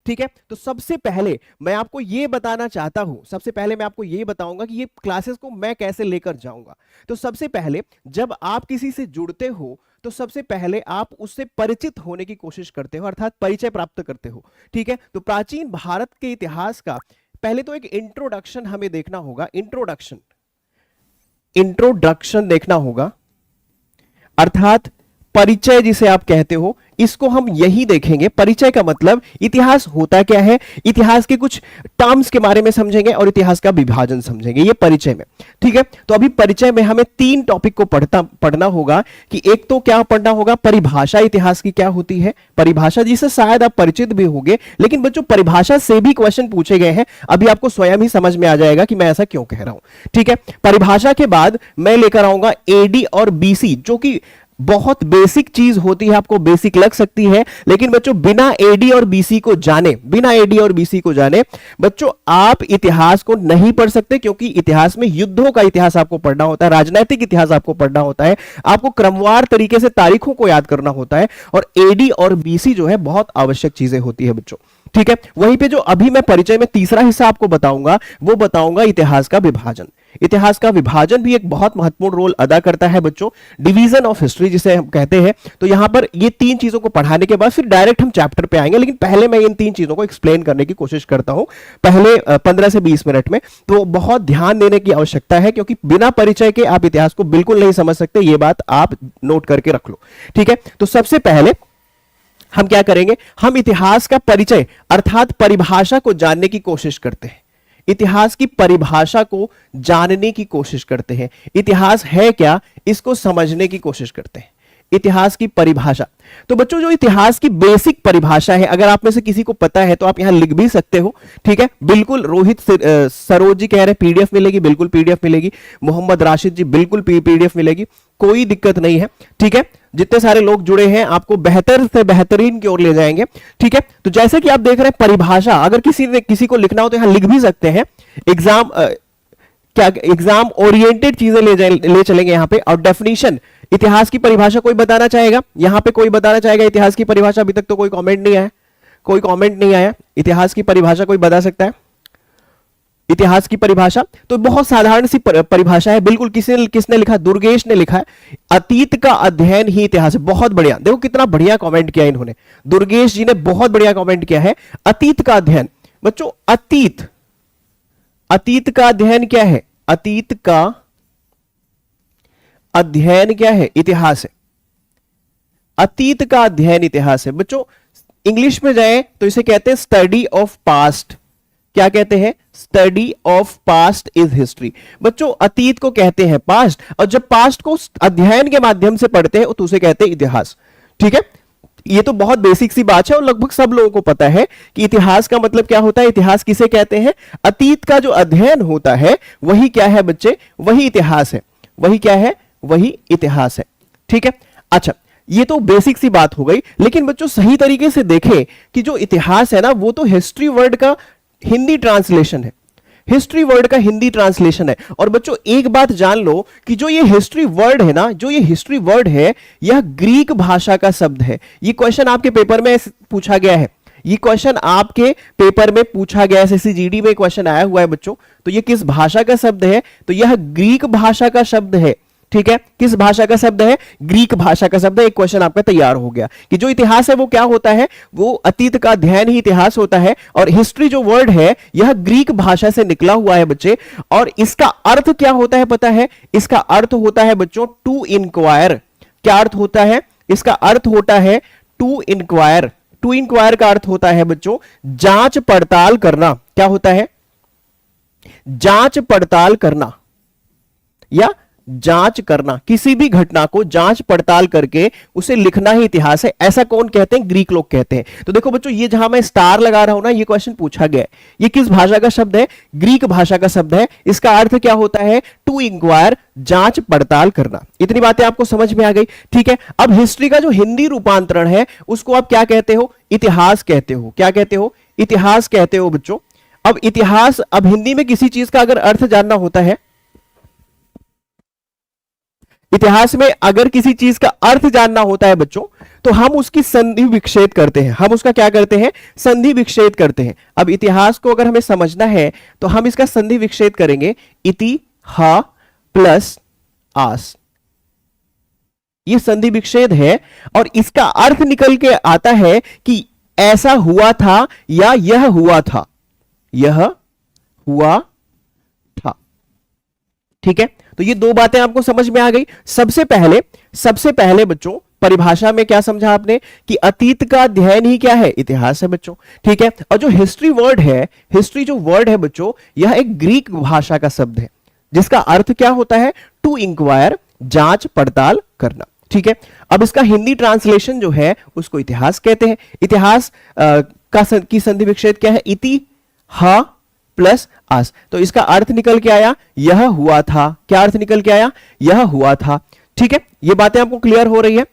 ठीक है, तो सबसे पहले मैं आपको ये बताना चाहता हूं, सबसे पहले मैं आपको ये बताऊंगा कि ये क्लासेस को मैं कैसे लेकर जाऊंगा। तो सबसे पहले जब आप किसी से जुड़ते हो तो सबसे पहले आप उससे परिचित होने की कोशिश करते हो, अर्थात परिचय प्राप्त करते हो। ठीक है, तो प्राचीन भारत के इतिहास का पहले तो एक इंट्रोडक्शन हमें देखना होगा, इंट्रोडक्शन इंट्रोडक्शन देखना होगा, अर्थात परिचय जिसे आप कहते हो, इसको हम यही देखेंगे। परिचय का मतलब इतिहास होता क्या है, इतिहास के कुछ टर्म्स के बारे में समझेंगे और इतिहास का विभाजन समझेंगे, ये परिचय में। ठीक है, तो अभी परिचय में हमें 3 टॉपिक को पढ़ना होगा कि एक तो क्या पढ़ना होगा, परिभाषा इतिहास की क्या होती है, परिभाषा जिसे शायद आप परिचित भी होंगे, लेकिन बच्चों परिभाषा से भी क्वेश्चन पूछे गए हैं, अभी आपको स्वयं ही समझ में आ जाएगा कि मैं ऐसा क्यों कह रहा हूं। ठीक है, परिभाषा के बाद मैं लेकर आऊंगा एडी और बीसी, जो कि बहुत बेसिक चीज होती है, आपको बेसिक लग सकती है, लेकिन बच्चों बिना एडी और बीसी को जाने, बिना एडी और बीसी को जाने बच्चों आप इतिहास को नहीं पढ़ सकते, क्योंकि इतिहास में युद्धों का इतिहास आपको पढ़ना होता है, राजनीतिक इतिहास आपको पढ़ना होता है, आपको क्रमवार तरीके से तारीखों को याद करना होता है, और एडी और बीसी जो है बहुत आवश्यक चीजें होती है बच्चों। ठीक है, वहीं पे जो अभी मैं परिचय में तीसरा हिस्सा आपको बताऊंगा, वो बताऊंगा इतिहास का विभाजन। इतिहास का विभाजन भी एक बहुत महत्वपूर्ण रोल अदा करता है बच्चों, डिवीजन ऑफ हिस्ट्री जिसे हम कहते हैं। तो यहां पर ये 3 चीजों को पढ़ाने के बाद फिर डायरेक्ट हम चैप्टर पे आएंगे, लेकिन पहले मैं इन 3 चीजों को एक्सप्लेन करने की कोशिश करता हूं पहले 15 से 20 मिनट में। तो बहुत ध्यान देने की आवश्यकता है, क्योंकि बिना परिचय के आप इतिहास को बिल्कुल नहीं समझ सकते, ये बात आप नोट करके रख लो। ठीक है, तो सबसे पहले हम क्या करेंगे, हम इतिहास का परिचय अर्थात परिभाषा को जानने की कोशिश करते हैं, इतिहास की परिभाषा को जानने की कोशिश करते हैं, इतिहास है क्या इसको समझने की कोशिश करते हैं, इतिहास की परिभाषा। तो बच्चों जो इतिहास की बेसिक परिभाषा है, अगर आप में से किसी को पता है तो आप यहां लिख भी सकते हो। ठीक है, बिल्कुल रोहित सरोज जी कह रहे हैं पीडीएफ मिलेगी, बिल्कुल पीडीएफ मिलेगी। मोहम्मद राशिद जी बिल्कुल पीडीएफ मिलेगी, कोई दिक्कत नहीं है। ठीक है, जितने सारे लोग जुड़े हैं आपको बेहतर से बेहतरीन की ओर ले जाएंगे। ठीक है, तो जैसे कि आप देख रहे हैं परिभाषा, अगर किसी को लिखना हो तो यहां लिख भी सकते हैं। एग्जाम ओरिएंटेड चीजें ले चलेंगे यहां पे। और डेफिनेशन, इतिहास की परिभाषा कोई बताना चाहेगा, यहां पे कोई बताना चाहेगा इतिहास की परिभाषा? अभी तक तो कोई कमेंट नहीं आया, कोई कमेंट नहीं आया। इतिहास की परिभाषा कोई बता सकता है? इतिहास की परिभाषा तो बहुत साधारण सी परिभाषा है, बिल्कुल किसने लिखा? दुर्गेश ने लिखा है, अतीत का अध्ययन ही इतिहास है। बहुत बढ़िया, देखो कितना बढ़िया कमेंट किया इन्होंने, दुर्गेश जी ने बहुत बढ़िया कमेंट किया है, अतीत का अध्ययन। बच्चों अतीत का अध्ययन क्या है? अतीत का अध्ययन क्या है? इतिहास है। अतीत का अध्ययन इतिहास है। बच्चों इंग्लिश में जाए तो इसे कहते हैं स्टडी ऑफ पास्ट। क्या कहते हैं? Study of past is history. बच्चों अतीत को कहते हैं पास्ट, और जब पास्ट को अध्ययन के माध्यम से पढ़ते हैं तो उसे कहते हैं इतिहास। ठीक है, ये तो बहुत बेसिक सी बात है और लगभग सब लोगों को पता है कि इतिहास का मतलब क्या होता है। इतिहास किसे कहते हैं? अतीत का जो अध्ययन होता है वही क्या है बच्चे? वही इतिहास है। वही क्या है? वही इतिहास है। ठीक है, अच्छा ये तो बेसिक सी बात हो गई, लेकिन बच्चों सही तरीके से देखें कि जो इतिहास है ना वो तो हिस्ट्री वर्ड का हिंदी ट्रांसलेशन है, हिस्ट्री वर्ड का हिंदी ट्रांसलेशन है। और बच्चों एक बात जान लो कि जो ये हिस्ट्री वर्ड है ना, जो ये हिस्ट्री वर्ड है, यह ग्रीक भाषा का शब्द है। ये क्वेश्चन आपके पेपर में पूछा गया है, ये क्वेश्चन आपके पेपर में पूछा गया है, एसएससी में क्वेश्चन आया हुआ है बच्चों। तो ये किस भाषा का शब्द है? तो यह ग्रीक भाषा का शब्द है। ठीक है, किस भाषा का शब्द है? ग्रीक भाषा का शब्द है। एक क्वेश्चन आपका तैयार हो गया कि जो इतिहास है वो क्या होता है? वो अतीत का अध्ययन ही इतिहास होता है। और हिस्ट्री जो वर्ड है यह ग्रीक भाषा से निकला हुआ है बच्चे। और इसका अर्थ क्या होता है पता है? इसका अर्थ होता है बच्चों टू इंक्वायर। क्या अर्थ होता है? इसका अर्थ होता है टू इंक्वायर। टू इंक्वायर का अर्थ होता है बच्चों जांच पड़ताल करना। क्या होता है? जांच पड़ताल करना या जांच करना, किसी भी घटना को जांच पड़ताल करके उसे लिखना ही इतिहास है। ऐसा कौन कहते हैं? ग्रीक लोग कहते हैं। तो देखो बच्चों ये जहां मैं स्टार लगा रहा हूं ना, ये क्वेश्चन पूछा गया है। ये किस भाषा का शब्द है? ग्रीक भाषा का शब्द है। इसका अर्थ क्या होता है? टू इंक्वायर, जांच पड़ताल करना। इतनी बातें आपको समझ में आ गई। ठीक है, अब हिस्ट्री का जो हिंदी रूपांतरण है उसको आप क्या कहते हो? इतिहास कहते हो। क्या कहते हो? इतिहास कहते हो बच्चों। अब इतिहास, अब हिंदी में किसी चीज का अगर अर्थ जानना होता है, इतिहास में अगर किसी चीज का अर्थ जानना होता है बच्चों, तो हम उसकी संधि विच्छेद करते हैं। हम उसका क्या करते हैं? संधि विच्छेद करते हैं। अब इतिहास को अगर हमें समझना है तो हम इसका संधि विच्छेद करेंगे, इति हा प्लस आस, ये संधि विच्छेद है। और इसका अर्थ निकल के आता है कि ऐसा हुआ था या यह हुआ था, यह हुआ था। ठीक है, तो ये दो बातें आपको समझ में आ गई। सबसे पहले बच्चों परिभाषा में क्या समझा आपने कि अतीत का अध्ययन ही क्या है? इतिहास है बच्चों। ठीक है, और जो हिस्ट्री वर्ड है, हिस्ट्री जो वर्ड है बच्चों, यह एक ग्रीक भाषा का शब्द है जिसका अर्थ क्या होता है? टू इंक्वायर, जांच पड़ताल करना। ठीक है, अब इसका हिंदी ट्रांसलेशन जो है उसको इतिहास कहते हैं। इतिहास की संधि विच्छेद क्या है? इति हा प्लस आस। तो इसका अर्थ निकल के आया यह हुआ था। क्या अर्थ निकल के आया? यह हुआ था। ठीक है, ये बातें आपको क्लियर हो रही है।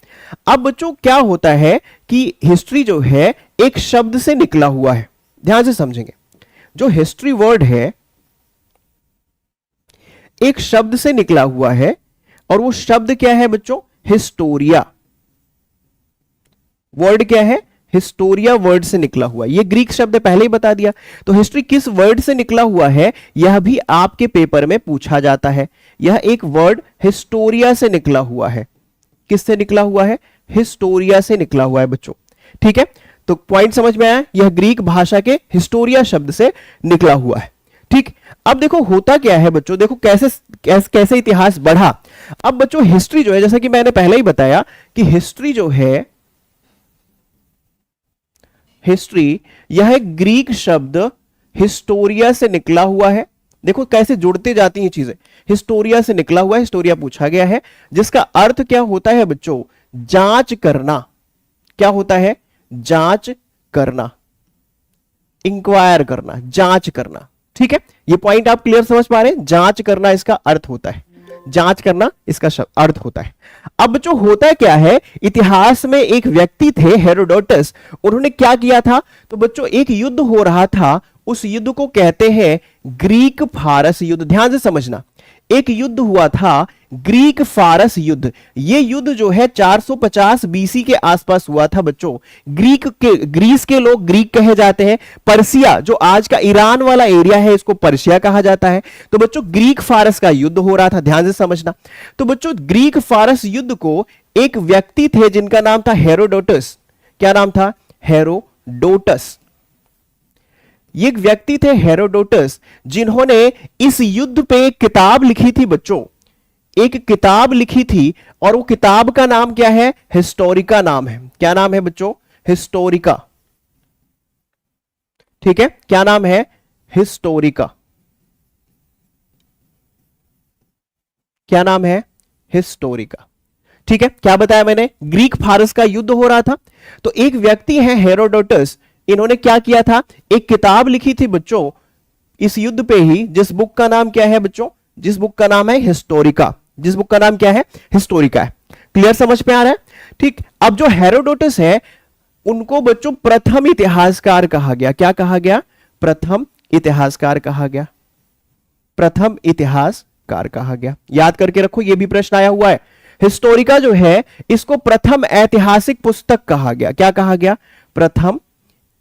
अब बच्चों क्या होता है कि हिस्ट्री जो है एक शब्द से निकला हुआ है, ध्यान से समझेंगे। जो हिस्ट्री वर्ड है एक शब्द से निकला हुआ है, और वो शब्द क्या है बच्चों? हिस्टोरिया। वर्ड क्या है? हिस्टोरिया वर्ड से निकला हुआ। ये ग्रीक शब्द पहले ही बता दिया। तो हिस्ट्री किस वर्ड से निकला हुआ है यह भी आपके पेपर में पूछा जाता है। यह एक वर्ड हिस्टोरिया से निकला हुआ है। किससे निकला हुआ है? हिस्टोरिया से निकला हुआ है बच्चों। ठीक है, तो पॉइंट समझ में आया? यह ग्रीक भाषा के हिस्टोरिया शब्द से निकला हुआ है। ठीक, अब देखो होता क्या है बच्चों, देखो कैसे इतिहास बढ़ा। अब बच्चों हिस्ट्री जो है, जैसा कि मैंने पहले ही बताया कि हिस्ट्री जो है, हिस्ट्री यह एक ग्रीक शब्द हिस्टोरिया से निकला हुआ है। देखो कैसे जुड़ते जाती हैं चीजें। हिस्टोरिया से निकला हुआ है, हिस्टोरिया पूछा गया है, जिसका अर्थ क्या होता है बच्चों? जांच करना। क्या होता है? जांच करना, इंक्वायर करना, जांच करना। ठीक है, ये पॉइंट आप क्लियर समझ पा रहे हैं? जांच करना इसका अर्थ होता है, जांच करना इसका अर्थ होता है। अब जो होता क्या है, इतिहास में एक व्यक्ति थे हेरोडोटस, उन्होंने क्या किया था? तो बच्चों एक युद्ध हो रहा था, उस युद्ध को कहते हैं ग्रीक फारस युद्ध। ध्यान से समझना, एक युद्ध हुआ था ग्रीक फारस युद्ध। यह युद्ध जो है 450 बीसी के आसपास हुआ था बच्चों। ग्रीस के लोग ग्रीक कहे जाते हैं। पर्सिया जो आज का ईरान वाला एरिया है इसको पर्सिया कहा जाता है। तो बच्चों ग्रीक फारस का युद्ध हो रहा था, ध्यान से समझना। तो बच्चों ग्रीक फारस युद्ध को एक व्यक्ति थे जिनका नाम था हेरोडोटस। क्या नाम था? हेरोडोटस। ये एक व्यक्ति थे हेरोडोटस, जिन्होंने इस युद्ध पे एक किताब लिखी थी बच्चों, एक किताब लिखी थी, और वो किताब का नाम क्या है? हिस्टोरिका नाम है। क्या नाम है बच्चों? हिस्टोरिका। ठीक है, क्या नाम है? हिस्टोरिका। क्या नाम है? हिस्टोरिका। ठीक है, क्या बताया मैंने? ग्रीक फारस का युद्ध हो रहा था, तो एक व्यक्ति है हेरोडोटस, इन्होंने क्या किया था? एक किताब लिखी थी बच्चों इस युद्ध पे ही, जिस बुक का नाम क्या है बच्चों? जिस बुक का नाम है हिस्टोरिका। जिस बुक का नाम क्या है? हिस्टोरिका है। क्लियर समझ में आ रहा है? ठीक, अब जो हेरोडोटस है उनको बच्चों प्रथम इतिहासकार कहा गया। क्या कहा गया? प्रथम इतिहासकार कहा गया। प्रथम इतिहासकार कहा गया। याद करके रखो, यह भी प्रश्न आया हुआ है। हिस्टोरिका जो है इसको प्रथम ऐतिहासिक पुस्तक कहा गया। क्या कहा गया? प्रथम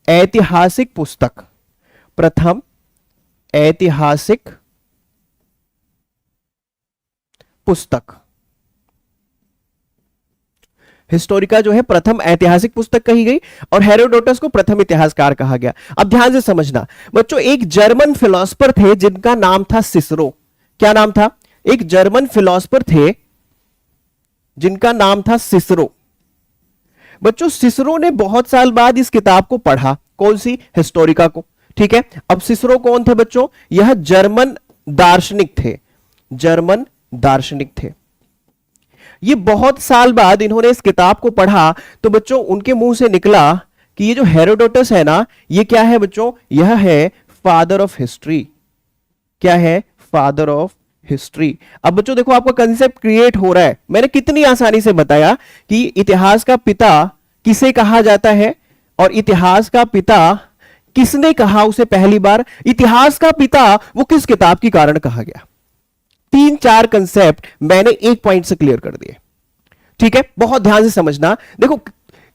ऐतिहासिक पुस्तक। प्रथम ऐतिहासिक पुस्तक। हिस्टोरिका जो है प्रथम ऐतिहासिक पुस्तक कही गई, और हेरोडोटस को प्रथम इतिहासकार कहा गया। अब ध्यान से समझना बच्चों, एक जर्मन फिलोसफर थे जिनका नाम था सिसरो। क्या नाम था? एक जर्मन फिलोसफर थे जिनका नाम था सिसरो। बच्चों सिसरो ने बहुत साल बाद इस किताब को पढ़ा। कौन सी? हिस्टोरिका को। ठीक है, अब सिसरो कौन थे बच्चों? यह जर्मन दार्शनिक थे। जर्मन दार्शनिक थे। ये बहुत साल बाद इन्होंने इस किताब को पढ़ा, तो बच्चों उनके मुंह से निकला कि ये जो हेरोडोटस है ना, ये क्या है बच्चों? यह है फादर ऑफ हिस्ट्री। क्या है? Father of history. अब बच्चों देखो आपका कंसेप्ट क्रिएट हो रहा है। मैंने कितनी आसानी से बताया कि इतिहास का पिता किसे कहा जाता है, और इतिहास का पिता किसने कहा उसे पहली बार? इतिहास का पिता वो किस किताब के कारण कहा गया? तीन चार कंसेप्ट मैंने एक पॉइंट से क्लियर कर दिए। ठीक है, बहुत ध्यान से समझना। देखो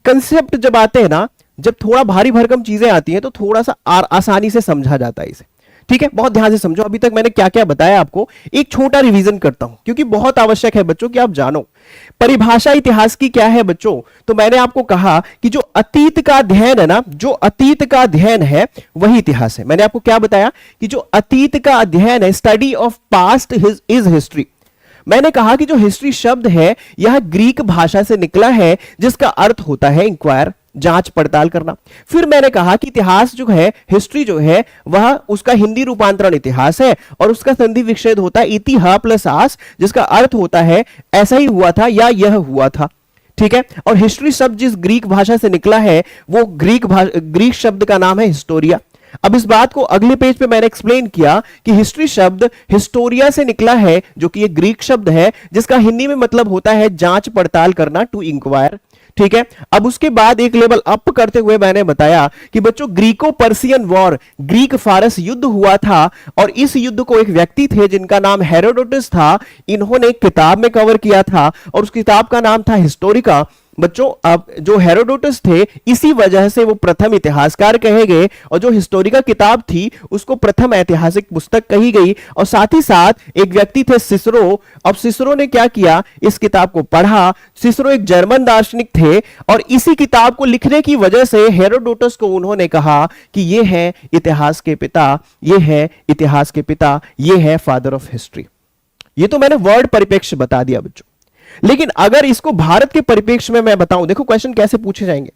कंसेप्ट जब आते हैं ना, जब थोड़ा भारी भरकम चीजें आती हैं तो थोड़ा सा आसानी से समझा जाता है इसे। ठीक है, बहुत ध्यान से समझो। अभी तक मैंने क्या क्या बताया आपको, एक छोटा रिवीजन करता हूं क्योंकि बहुत आवश्यक है बच्चों कि आप जानो परिभाषा इतिहास की क्या है बच्चों। तो मैंने आपको कहा कि जो अतीत का अध्ययन है ना, जो अतीत का अध्ययन है वही इतिहास है। मैंने आपको क्या बताया कि जो अतीत का अध्ययन है, study of past is history. मैंने कहा कि जो हिस्ट्री शब्द है यह ग्रीक भाषा से निकला है जिसका अर्थ होता है इंक्वायर, जांच पड़ताल करना। फिर मैंने कहा कि इतिहास जो है, हिस्ट्री जो है, वह उसका हिंदी रूपांतरण इतिहास है और उसका संधि विच्छेद होता है इतिहा प्लस आस, जिसका अर्थ होता है ऐसा ही हुआ था या यह हुआ था। ठीक है, और हिस्ट्री शब्द जिस ग्रीक भाषा से निकला है वो ग्रीक शब्द का नाम है हिस्टोरिया। अब इस बात को अगले पेज पे मैंने एक्सप्लेन किया कि हिस्ट्री शब्द हिस्टोरिया से निकला है, जो कि एक ग्रीक शब्द है जिसका हिंदी में मतलब होता है जांच पड़ताल करना, टू इंक्वायर। ठीक है, अब उसके बाद एक लेवल अप करते हुए मैंने बताया कि बच्चों ग्रीको पर्सियन वॉर, ग्रीक फारस युद्ध हुआ था और इस युद्ध को एक व्यक्ति थे जिनका नाम हेरोडोटस था, इन्होंने एक किताब में कवर किया था और उस किताब का नाम था हिस्टोरिका। बच्चों अब जो हेरोडोटस थे इसी वजह से वो प्रथम इतिहासकार कहे गए और जो हिस्टोरिका किताब थी उसको प्रथम ऐतिहासिक पुस्तक कही गई। और साथ ही साथ एक व्यक्ति थे सिसरो। अब सिसरो ने क्या किया, इस किताब को पढ़ा। सिसरो एक जर्मन दार्शनिक थे और इसी किताब को लिखने की वजह से हेरोडोटस को उन्होंने कहा कि ये है इतिहास के पिता, ये है इतिहास के पिता, ये है फादर ऑफ हिस्ट्री। ये तो मैंने वर्ड परिप्रेक्ष्य बता दिया बच्चों, लेकिन अगर इसको भारत के परिप्रेक्ष्य में मैं बताऊं, देखो क्वेश्चन कैसे पूछे जाएंगे।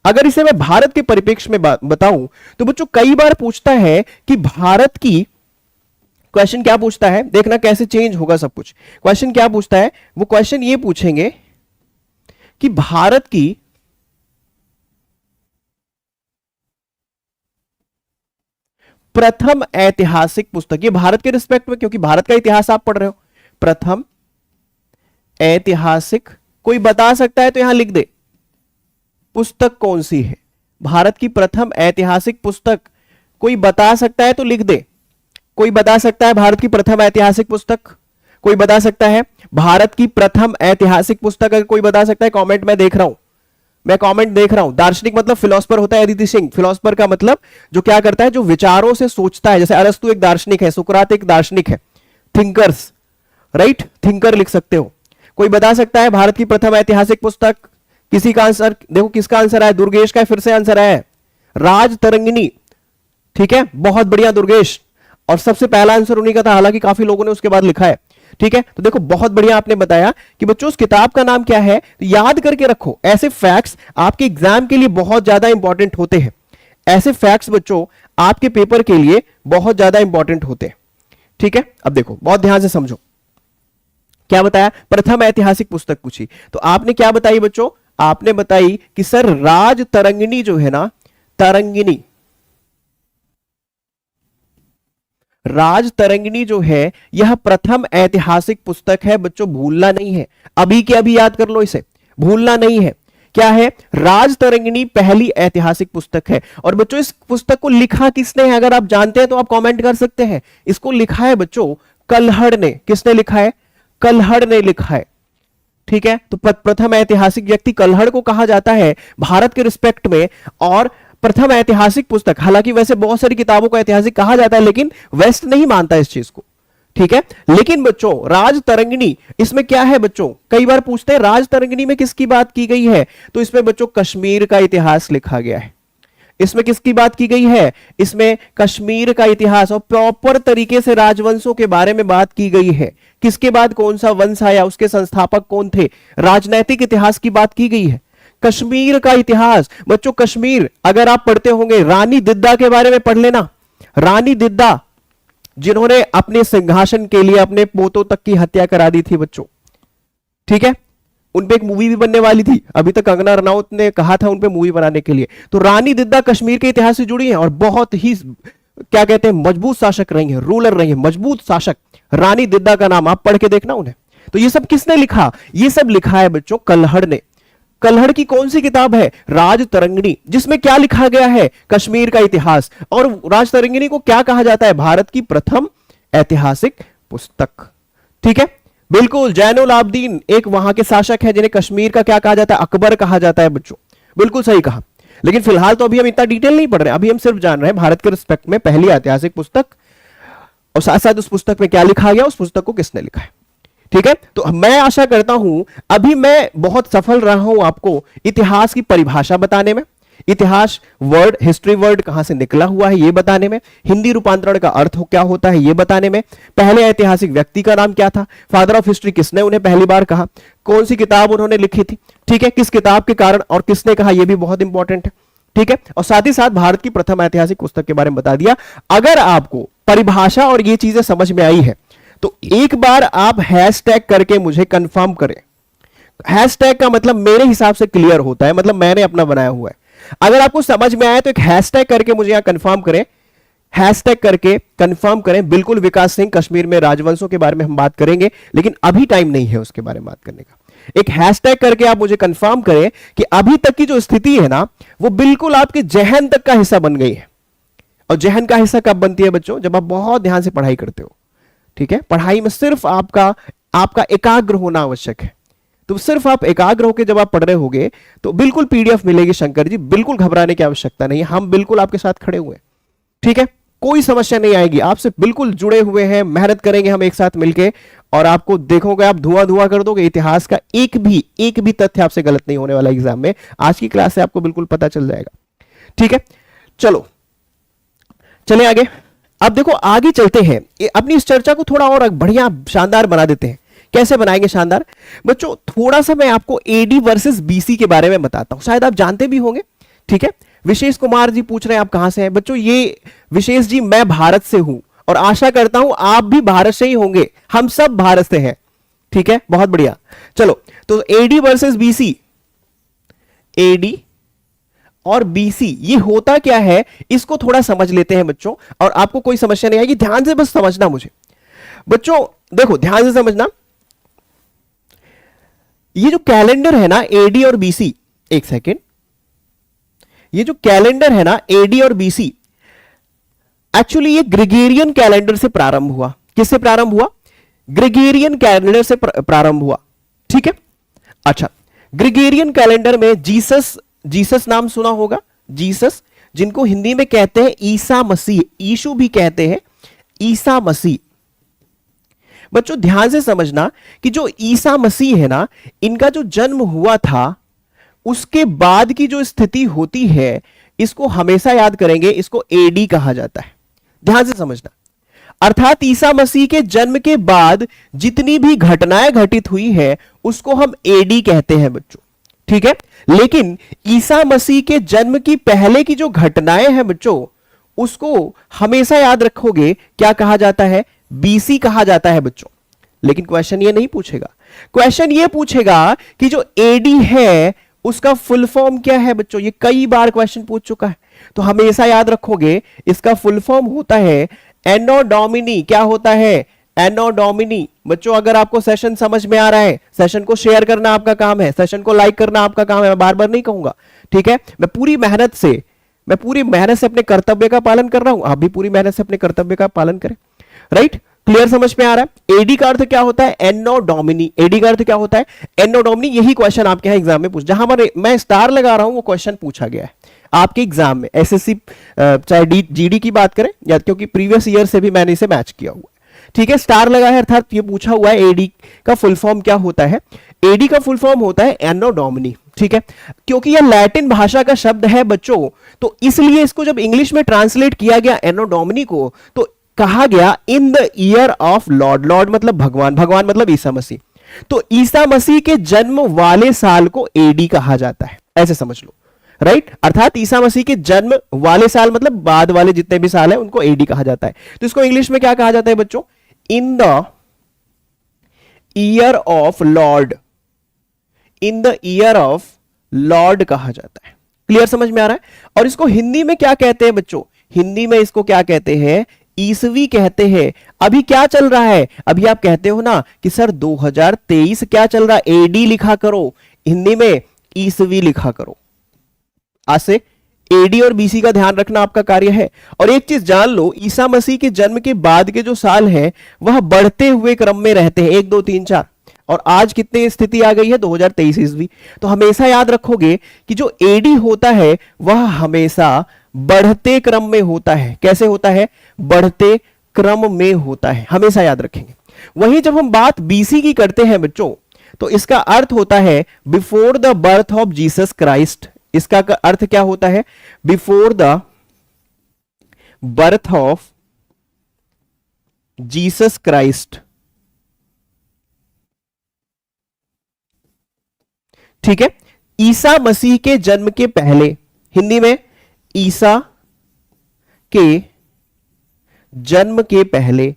अगर इसे मैं भारत के परिप्रेक्ष्य में बताऊं तो बच्चों कई बार पूछता है कि भारत की, क्वेश्चन क्या पूछता है, देखना कैसे चेंज होगा सब कुछ। क्वेश्चन क्या पूछता है, वो क्वेश्चन ये पूछेंगे कि भारत की प्रथम ऐतिहासिक पुस्तक, ये भारत के रिस्पेक्ट में क्योंकि भारत का इतिहास आप पढ़ रहे हो, प्रथम ऐतिहासिक, कोई बता सकता है तो यहां लिख दे पुस्तक कौन सी है। भारत की प्रथम ऐतिहासिक पुस्तक कोई बता सकता है तो लिख दे। कोई बता सकता है भारत की प्रथम ऐतिहासिक पुस्तक, कोई बता सकता है भारत की प्रथम ऐतिहासिक पुस्तक, अगर कोई बता सकता है कमेंट में देख रहा हूं, मैं कमेंट देख रहा हूं। दार्शनिक मतलब फिलोसफर होता है अदिति सिंह। फिलोसफर का मतलब जो क्या करता है, जो विचारों से सोचता है। जैसे अरस्तु एक दार्शनिक है, सुकरात एक दार्शनिक है, थिंकर्स, राइट, थिंकर लिख सकते हो। कोई बता सकता है भारत की प्रथम ऐतिहासिक पुस्तक, किसी का आंसर देखो, किसका आंसर आया, दुर्गेश का फिर से आंसर आया, राज तरंगिणी। ठीक है, बहुत बढ़िया दुर्गेश, और सबसे पहला आंसर उन्हीं का था, हालांकि काफी लोगों ने उसके बाद लिखा है। ठीक है, तो देखो बहुत बढ़िया आपने बताया कि बच्चों उस किताब का नाम क्या है, तो याद करके रखो। ऐसे फैक्ट्स आपके एग्जाम के लिए बहुत ज्यादा इंपॉर्टेंट होते हैं। ऐसे फैक्ट्स बच्चों आपके पेपर के लिए बहुत ज्यादा इंपॉर्टेंट होते हैं। ठीक है, अब देखो बहुत ध्यान से समझो क्या बताया, प्रथम ऐतिहासिक पुस्तक पूछी तो आपने क्या बताई बच्चों, आपने बताई कि सर राज तरंगिणी जो है ना, तरंगिणी, राज तरंगिणी जो है यह प्रथम ऐतिहासिक पुस्तक है बच्चों, भूलना नहीं है। अभी के अभी याद कर लो इसे, भूलना नहीं है। क्या है, राज तरंगिणी पहली ऐतिहासिक पुस्तक है। और बच्चों इस पुस्तक को लिखा किसने है, अगर आप जानते हैं तो आप कमेंट कर सकते हैं। इसको लिखा है बच्चों कल्हड़ ने। किसने लिखा है, कल्हड़ ने लिखा है। ठीक है, तो प्रथम ऐतिहासिक व्यक्ति कल्हड़ को कहा जाता है भारत के रिस्पेक्ट में। और प्रथम ऐतिहासिक पुस्तक, हालांकि वैसे बहुत सारी किताबों को ऐतिहासिक कहा जाता है लेकिन वेस्ट नहीं मानता इस चीज को। ठीक है, लेकिन बच्चों राज तरंगिणी, इसमें क्या है बच्चों, कई बार पूछते हैं राज तरंगिणी में किसकी बात की गई है, तो इसमें बच्चों कश्मीर का इतिहास लिखा गया है। इसमें किसकी बात की गई है, इसमें कश्मीर का इतिहास और प्रॉपर तरीके से राजवंशों के बारे में बात की गई है। किसके बाद कौन सा वंश आया, उसके संस्थापक कौन थे, राजनैतिक इतिहास की बात की गई है। कश्मीर का इतिहास बच्चों, कश्मीर अगर आप पढ़ते होंगे, रानी दिद्दा के बारे में पढ़ लेना। रानी दिद्दा जिन्होंने अपने सिंहासन के लिए अपने पोतों तक की हत्या करा दी थी बच्चों। ठीक है, उनपे एक मूवी भी बनने वाली थी, अभी तक कंगना रनौत ने कहा था उनपे मूवी बनाने के लिए। तो रानी दिद्दा कश्मीर के इतिहास से जुड़ी है और बहुत ही क्या कहते हैं मजबूत शासक रही है, रूलर रही है, मजबूत शासक। रानी दिद्दा का नाम आप पढ़ के देखना उन्हें। तो ये सब किसने लिखा, ये सब लिखा है बच्चों कल्हड़ ने। कल्हड़ की कौन सी किताब है, राज तरंगिणी, जिसमें क्या लिखा गया है, कश्मीर का इतिहास। और राज तरंगिणी को क्या कहा जाता है, भारत की प्रथम ऐतिहासिक पुस्तक। ठीक है, बिल्कुल। जैनुल आबदीन एक वहां के शासक है जिन्हें कश्मीर का क्या कहा जाता है, अकबर कहा जाता है बच्चों, बिल्कुल सही कहा। लेकिन फिलहाल तो अभी हम इतना डिटेल नहीं पढ़ रहे, अभी हम सिर्फ जान रहे हैं भारत के रिस्पेक्ट में पहली ऐतिहासिक पुस्तक, और साथ साथ उस पुस्तक में क्या लिखा गया, उस पुस्तक को किसने लिखा है। ठीक है, तो मैं आशा करता हूं अभी मैं बहुत सफल रहा हूं आपको इतिहास की परिभाषा बताने में, इतिहास वर्ड, हिस्ट्री वर्ड कहां से निकला हुआ है ये बताने में, हिंदी रूपांतरण का अर्थ क्या होता है ये बताने में, पहले ऐतिहासिक व्यक्ति का नाम क्या था, फादर ऑफ हिस्ट्री किसने उन्हें पहली बार कहा, कौन सी किताब उन्होंने लिखी थी, ठीक है, किस किताब के कारण और किसने कहा, यह भी बहुत इंपॉर्टेंट है। ठीक है, और साथ ही साथ भारत की प्रथम ऐतिहासिक पुस्तक के बारे में बता दिया। अगर आपको परिभाषा और ये चीजें समझ में आई है तो एक बार आप हैशटैग करके मुझे कंफर्म करें। हैशटैग का मतलब मेरे हिसाब से क्लियर होता है, मतलब मैंने अपना बनाया हुआ है। अगर आपको समझ में आए तो एक हैशटैग करके मुझे यहां कंफर्म करें, हैशटैग करके कंफर्म करें। बिल्कुल विकास सिंह, कश्मीर में राजवंशों के बारे में हम बात करेंगे, लेकिन अभी टाइम नहीं है उसके बारे में बात करने का। एक हैशटैग करके आप मुझे कंफर्म करें कि अभी तक की जो स्थिति है ना, वो बिल्कुल आपके जहन तक का हिस्सा बन गई है। और जहन का हिस्सा कब बनती है बच्चों, जब आप बहुत ध्यान से पढ़ाई करते हो। ठीक है, पढ़ाई में सिर्फ आपका एकाग्र होना आवश्यक है। तो सिर्फ आप एकाग्र होकर जब आप पढ़ रहे होगे तो बिल्कुल पीडीएफ मिलेगी शंकर जी, बिल्कुल घबराने की आवश्यकता नहीं है, हम बिल्कुल आपके साथ खड़े हुए हैं। ठीक है, कोई समस्या नहीं आएगी, आपसे बिल्कुल जुड़े हुए हैं, मेहनत करेंगे हम एक साथ मिलके, और आपको देखोगे आप धुआं धुआं कर दोगे। इतिहास का एक भी तथ्य आपसे गलत नहीं होने वाला एग्जाम में, आज की क्लास से आपको बिल्कुल पता चल जाएगा। ठीक है, चलो चले आगे। अब देखो आगे चलते हैं, अपनी इस चर्चा को थोड़ा और बढ़िया शानदार बना देते हैं। कैसे बनाएंगे शानदार बच्चों, थोड़ा सा मैं आपको एडी वर्सेस बीसी के बारे में बताता हूं, शायद आप जानते भी होंगे। ठीक है, विशेष कुमार जी पूछ रहे हैं आप कहां से हैं बच्चों। ये विशेष जी मैं भारत से हूं, और आशा करता हूं आप भी भारत से ही होंगे, हम सब भारत से हैं। ठीक है, बहुत बढ़िया। चलो तो एडी वर्सेस बीसी, एडी और बीसी ये होता क्या है, इसको थोड़ा समझ लेते हैं बच्चों, और आपको कोई समस्या नहीं आएगी, ध्यान से बस समझना मुझे बच्चों। देखो ध्यान से समझना, ये जो कैलेंडर है ना एडी और बीसी, एक सेकेंड, ये जो कैलेंडर है ना एडी और बीसी, एक्चुअली ये ग्रेगोरियन कैलेंडर से प्रारंभ हुआ। किससे प्रारंभ हुआ, ग्रेगोरियन कैलेंडर से प्रारंभ हुआ। ठीक है, अच्छा, ग्रेगोरियन कैलेंडर में जीसस नाम सुना होगा, जीसस, जिनको हिंदी में कहते हैं ईसा मसीह, यीशु भी कहते हैं, ईसा मसीह। बच्चों ध्यान से समझना कि जो ईसा मसीह है ना, इनका जो जन्म हुआ था उसके बाद की जो स्थिति होती है, इसको हमेशा याद करेंगे, इसको एडी कहा जाता है। ध्यान से समझना, अर्थात ईसा मसीह के जन्म के बाद जितनी भी घटनाएं घटित हुई है उसको हम एडी कहते हैं बच्चों। ठीक है, लेकिन ईसा मसीह के जन्म की पहले की जो घटनाएं हैं बच्चों, उसको हमेशा याद रखोगे क्या कहा जाता है, बीसी कहा जाता है बच्चों। लेकिन क्वेश्चन ये नहीं पूछेगा, क्वेश्चन ये पूछेगा कि जो एडी है उसका फुल फॉर्म क्या है बच्चों। ये कई बार क्वेश्चन पूछ चुका है, तो हमेशा याद रखोगे इसका फुल फॉर्म होता है एनो डोमिनी। क्या होता है, एनो डोमिनी। बच्चों अगर आपको सेशन समझ में आ रहा है, सेशन को शेयर करना आपका काम है, सेशन को लाइक करना आपका काम है, मैं बार बार नहीं कहूंगा। ठीक है, मैं पूरी मेहनत से अपने कर्तव्य का पालन कर रहा हूं, आप भी पूरी मेहनत से अपने कर्तव्य का पालन करें। राइट, क्लियर, समझ में आ रहा है। एडी का अर्थ क्या होता है, एनो डोमिनी। एडी का अर्थ क्या होता है, एनो डोमिनी। यही क्वेश्चन आपके यहाँ एग्जाम में पूछ, जहां मैं स्टार लगा रहा हूं वो क्वेश्चन पूछा गया है आपके एग्जाम में, एसएससी चाहे जीडी की बात करें, या क्योंकि प्रीवियस ईयर से भी मैंने इसे मैच किया हुआ है। ठीक है, स्टार लगा है, अर्थात ये पूछा हुआ है एडी का फुल फॉर्म क्या होता है। एडी का फुल फॉर्म होता है एनो डोमिनी। ठीक है, क्योंकि यह लैटिन भाषा का शब्द है बच्चों, तो इसलिए इसको जब इंग्लिश में ट्रांसलेट किया गया एनो डोमिनी को, तो कहा गया in the year of Lord. Lord मतलब भगवान, भगवान मतलब ईसा मसीह। तो ईसा मसीह के जन्म वाले साल को एडी कहा जाता है, ऐसे समझ लो। राइट, अर्थात ईसा मसीह के जन्म वाले साल मतलब बाद वाले जितने भी साल है उनको एडी कहा जाता है। तो इसको इंग्लिश में क्या कहा जाता है बच्चों, in the year of Lord. In the year of Lord कहा जाता है। क्लियर, समझ में आ रहा है। और इसको हिंदी में क्या कहते हैं बच्चों, हिंदी में इसको क्या कहते हैं, ईसवी कहते हैं। अभी क्या चल रहा है, अभी आप कहते हो ना कि सर 2023 क्या चल रहा है, एडी लिखा करो, हिंदी में ईसवी लिखा करो। आज से एडी और बीसी का ध्यान रखना आपका कार्य है। और एक चीज जान लो, ईसा मसीह के जन्म के बाद के जो साल हैं वह बढ़ते हुए क्रम में रहते हैं, 1 2 3 4। और आज कितनी स्थिति आ गई है, 2023 ईस्वी। तो हमेशा याद रखोगे कि जो एडी होता है वह हमेशा बढ़ते क्रम में होता है। कैसे होता है, बढ़ते क्रम में होता है, हमेशा याद रखेंगे। वहीं जब हम बात बीसी की करते हैं बच्चों, तो इसका अर्थ होता है before the birth of Jesus Christ. इसका अर्थ क्या होता है, before the birth of Jesus Christ. ठीक है, ईसा मसीह के जन्म के पहले, हिंदी में ईसा के जन्म के पहले।